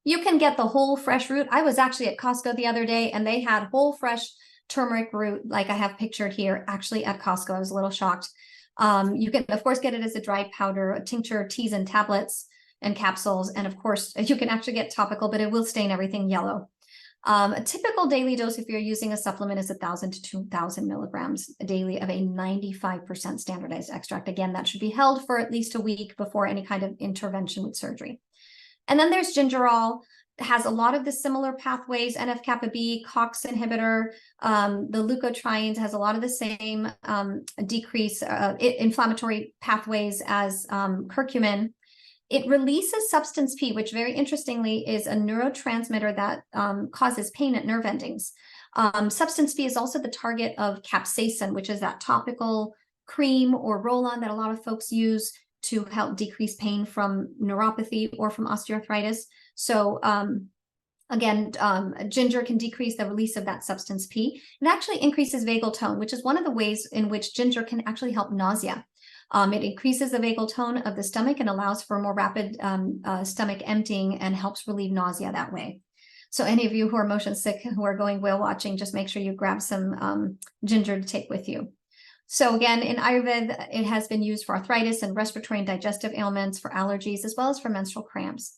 You can get the whole fresh root. I was actually at Costco the other day and they had whole fresh turmeric root, like I have pictured here, actually at Costco. I was a little shocked. You can, of course, get it as a dry powder, a tincture, teas, and tablets and capsules. And of course, you can actually get topical, but it will stain everything yellow. A typical daily dose, if you're using a supplement, is 1,000 to 2,000 milligrams daily of a 95% standardized extract. Again, that should be held for at least a week before any kind of intervention with surgery. And then there's gingerol. It has a lot of the similar pathways, NF-kappa B, COX inhibitor. The leukotrienes has a lot of the same inflammatory pathways as curcumin. It releases substance P, which very interestingly is a neurotransmitter that causes pain at nerve endings. Substance P is also the target of capsaicin, which is that topical cream or roll-on that a lot of folks use to help decrease pain from neuropathy or from osteoarthritis. So again, ginger can decrease the release of that substance P. It actually increases vagal tone, which is one of the ways in which ginger can actually help nausea. It increases the vagal tone of the stomach and allows for more rapid stomach emptying and helps relieve nausea that way. So any of you who are motion sick, who are going whale watching, just make sure you grab some ginger to take with you. So again, in Ayurveda, it has been used for arthritis and respiratory and digestive ailments, for allergies, as well as for menstrual cramps.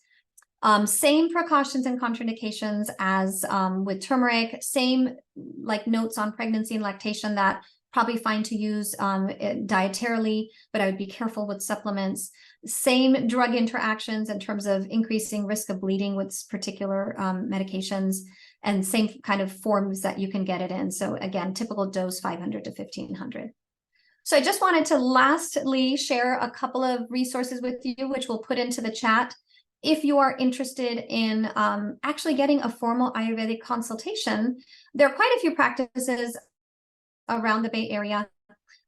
Same precautions and contraindications as with turmeric, same like notes on pregnancy and lactation that probably fine to use dietarily, but I would be careful with supplements. Same drug interactions in terms of increasing risk of bleeding with particular medications, and same kind of forms that you can get it in. So again, typical dose 500 to 1500. So I just wanted to lastly share a couple of resources with you, which we'll put into the chat. If you are interested in actually getting a formal Ayurvedic consultation, there are quite a few practices around the Bay Area.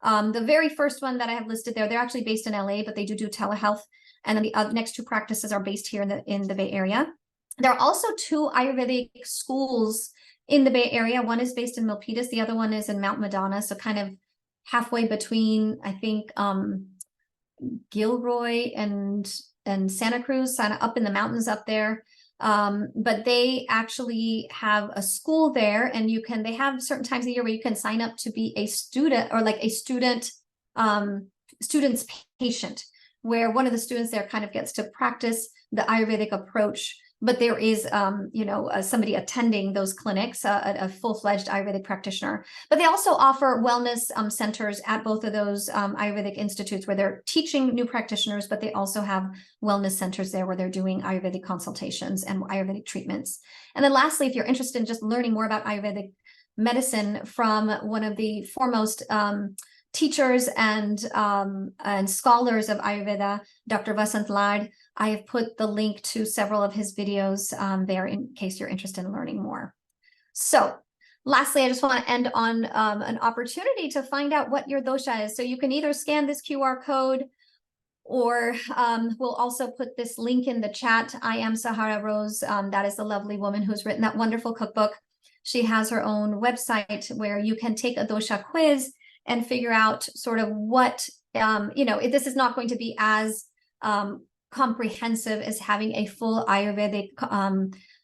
The very first one that I have listed there, they're actually based in LA, but they do telehealth. And then the next two practices are based here in the Bay Area. There are also two Ayurvedic schools in the Bay Area. One is based in Milpitas. The other one is in Mount Madonna. So kind of halfway between, I think, Gilroy and Santa Cruz, up in the mountains up there. But they actually have a school there, and they have certain times of the year where you can sign up to be a student, or like a student's patient, where one of the students there kind of gets to practice the Ayurvedic approach. But there is, somebody attending those clinics, a full-fledged Ayurvedic practitioner. But they also offer wellness centers at both of those Ayurvedic institutes where they're teaching new practitioners, but they also have wellness centers there where they're doing Ayurvedic consultations and Ayurvedic treatments. And then lastly, if you're interested in just learning more about Ayurvedic medicine from one of the foremost teachers and scholars of Ayurveda, Dr. Vasant Lad, I have put the link to several of his videos there in case you're interested in learning more. So lastly, I just want to end on an opportunity to find out what your dosha is. So you can either scan this QR code, or we'll also put this link in the chat. I am Sahara Rose. That is the lovely woman who's written that wonderful cookbook. She has her own website where you can take a dosha quiz and figure out sort of what, this is not going to be as comprehensive as having a full Ayurvedic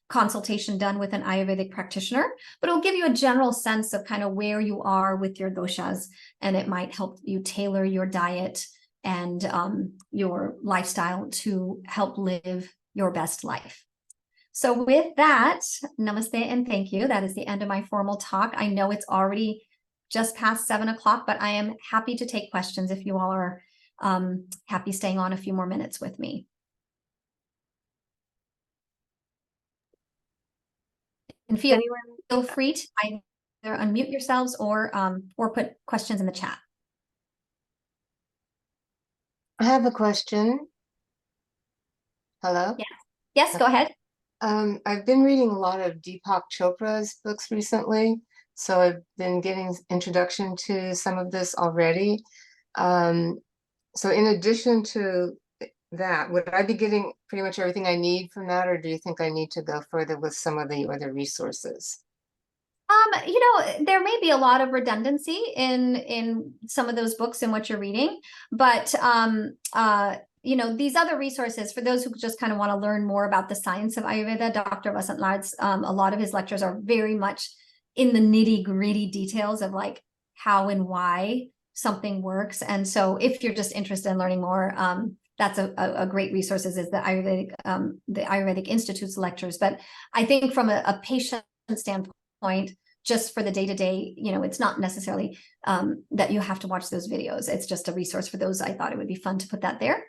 consultation done with an Ayurvedic practitioner, but it'll give you a general sense of kind of where you are with your doshas, and it might help you tailor your diet and your lifestyle to help live your best life. So with that, namaste and thank you. That is the end of my formal talk. I know it's already just past 7 o'clock, but I am happy to take questions if you all are happy staying on a few more minutes with me. And feel free to either unmute yourselves or put questions in the chat. I have a question. Hello? Yes, yes, go ahead. I've been reading a lot of Deepak Chopra's books recently, so I've been getting introduction to some of this already. So in addition to that, would I be getting pretty much everything I need from that, or do you think I need to go further with some of the other resources? There may be a lot of redundancy in some of those books and what you're reading, but these other resources, for those who just kind of want to learn more about the science of Ayurveda, Dr. Vasant Lad's, a lot of his lectures are very much in the nitty-gritty details of like how and why something works. And so if you're just interested in learning more, that's a great resource, is the Ayurvedic Institute's lectures. But I think from a patient standpoint, just for the day-to-day, it's not necessarily that you have to watch those videos. It's just a resource for those. I thought it would be fun to put that there.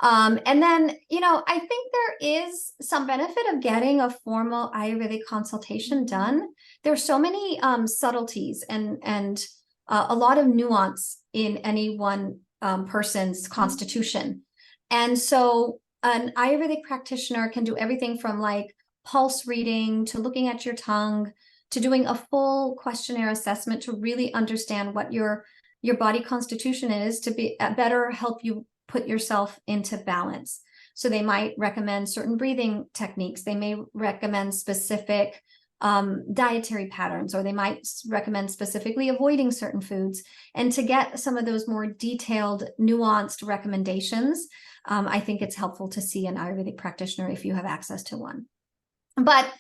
And then, I think there is some benefit of getting a formal Ayurvedic consultation done. There's so many subtleties and a lot of nuance in any one person's constitution. And so an Ayurvedic practitioner can do everything from like pulse reading to looking at your tongue to doing a full questionnaire assessment to really understand what your body constitution is, to be better help you put yourself into balance. So they might recommend certain breathing techniques. They may recommend specific dietary patterns, or they might recommend specifically avoiding certain foods. And to get some of those more detailed, nuanced recommendations, I think it's helpful to see an Ayurvedic practitioner if you have access to one. But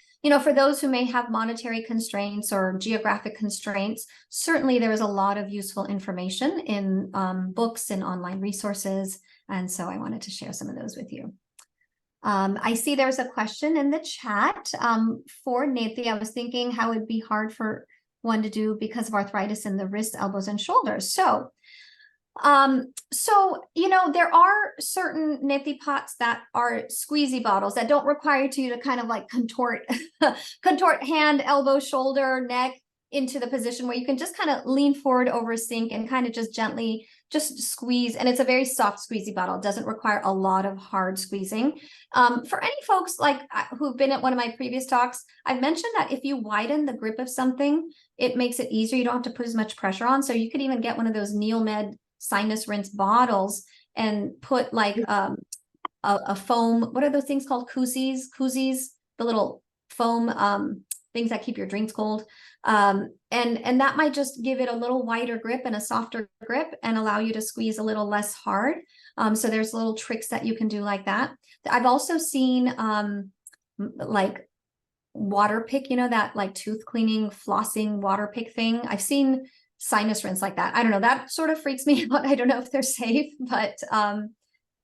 for those who may have monetary constraints or geographic constraints, certainly there is a lot of useful information in books and online resources. And so I wanted to share some of those with you. I see there's a question in the chat for Neha. I was thinking how it'd be hard for one to do because of arthritis in the wrists, elbows, and shoulders. So there are certain neti pots that are squeezy bottles that don't require you to kind of like contort hand, elbow, shoulder, neck into the position where you can just kind of lean forward over a sink and kind of just gently just squeeze. And it's a very soft squeezy bottle. It doesn't require a lot of hard squeezing. For any folks like who've been at one of my previous talks, I've mentioned that if you widen the grip of something, it makes it easier. You don't have to put as much pressure on. So you could even get one of those Neomed sinus rinse bottles and put like a foam, what are those things called? Koozies, the little foam things that keep your drinks cold. And that might just give it a little wider grip and a softer grip and allow you to squeeze a little less hard. So there's little tricks that you can do like that. I've also seen like water pick, that like tooth cleaning, flossing water pick thing. I've seen sinus rinse like that. I don't know, that sort of freaks me out. I don't know if they're safe, but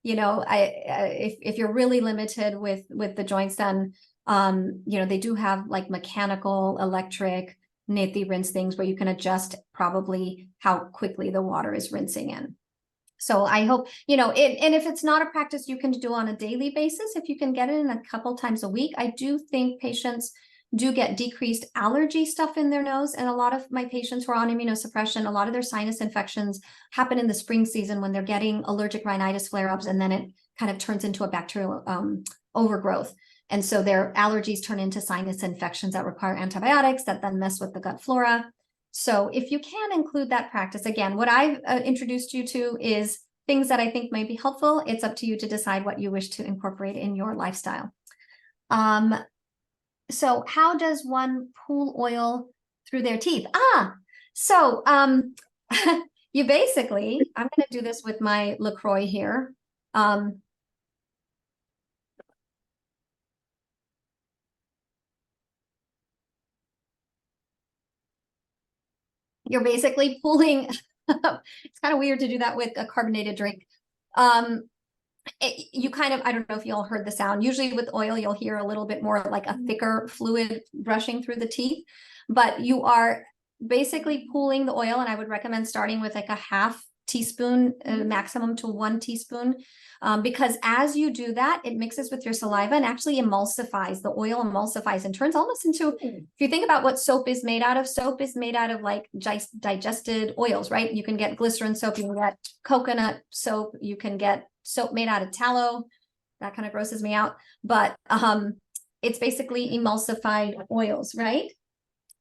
if you're really limited with the joints, then they do have like mechanical, electric neti rinse things where you can adjust probably how quickly the water is rinsing in. So I hope, and if it's not a practice you can do on a daily basis, if you can get it in a couple times a week, I do think patients do get decreased allergy stuff in their nose. And a lot of my patients who are on immunosuppression, a lot of their sinus infections happen in the spring season when they're getting allergic rhinitis flare-ups, and then it kind of turns into a bacterial overgrowth. And so their allergies turn into sinus infections that require antibiotics that then mess with the gut flora. So if you can include that practice, again, what I've introduced you to is things that I think might be helpful. It's up to you to decide what you wish to incorporate in your lifestyle. So how does one pool oil through their teeth? So you basically, I'm going to do this with my LaCroix here. You're basically pooling. It's kind of weird to do that with a carbonated drink. You kind of, I don't know if you all heard the sound. Usually with oil, you'll hear a little bit more like a thicker fluid rushing through the teeth, but you are basically pooling the oil. And I would recommend starting with like a half teaspoon, maximum to 1 teaspoon, because as you do that, it mixes with your saliva and actually emulsifies. The oil emulsifies and turns almost into, if you think about what soap is made out of like digested oils, right? You can get glycerin soap, you can get coconut soap, you can get soap made out of tallow. That kind of grosses me out, but it's basically emulsified oils, right?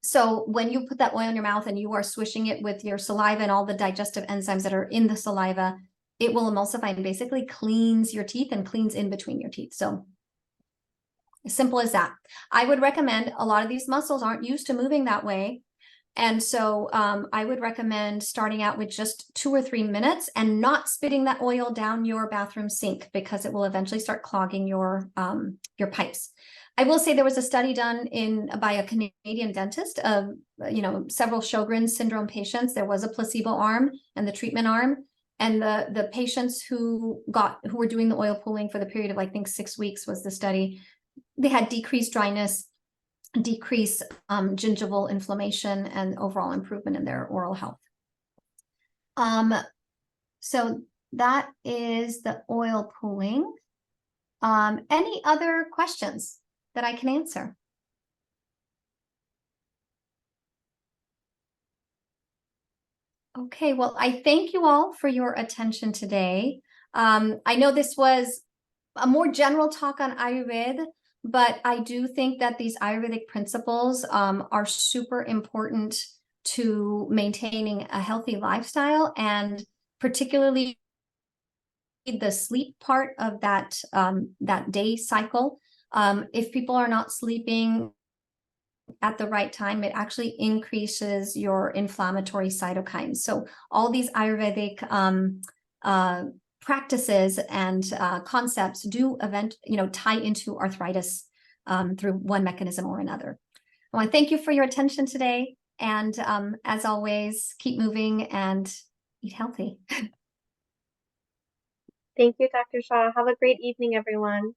So when you put that oil in your mouth and you are swishing it with your saliva and all the digestive enzymes that are in the saliva, it will emulsify and basically cleans your teeth and cleans in between your teeth. So as simple as that. I would recommend, a lot of these muscles aren't used to moving that way. And so I would recommend starting out with just 2 or 3 minutes and not spitting that oil down your bathroom sink, because it will eventually start clogging your pipes. I will say there was a study done by a Canadian dentist of several Sjogren's syndrome patients. There was a placebo arm and the treatment arm, and the patients who were doing the oil pooling for the period of, I think, 6 weeks was the study. They had decreased dryness, decrease gingival inflammation, and overall improvement in their oral health. So that is the oil pooling. Any other questions that I can answer? Okay, well, I thank you all for your attention today. I know this was a more general talk on Ayurveda, but I do think that these Ayurvedic principles are super important to maintaining a healthy lifestyle, and particularly the sleep part of that day cycle. If people are not sleeping at the right time, it actually increases your inflammatory cytokines. So all these Ayurvedic practices and concepts do tie into arthritis through one mechanism or another. I want to thank you for your attention today. And as always, keep moving and eat healthy. Thank you, Dr. Shah. Have a great evening, everyone.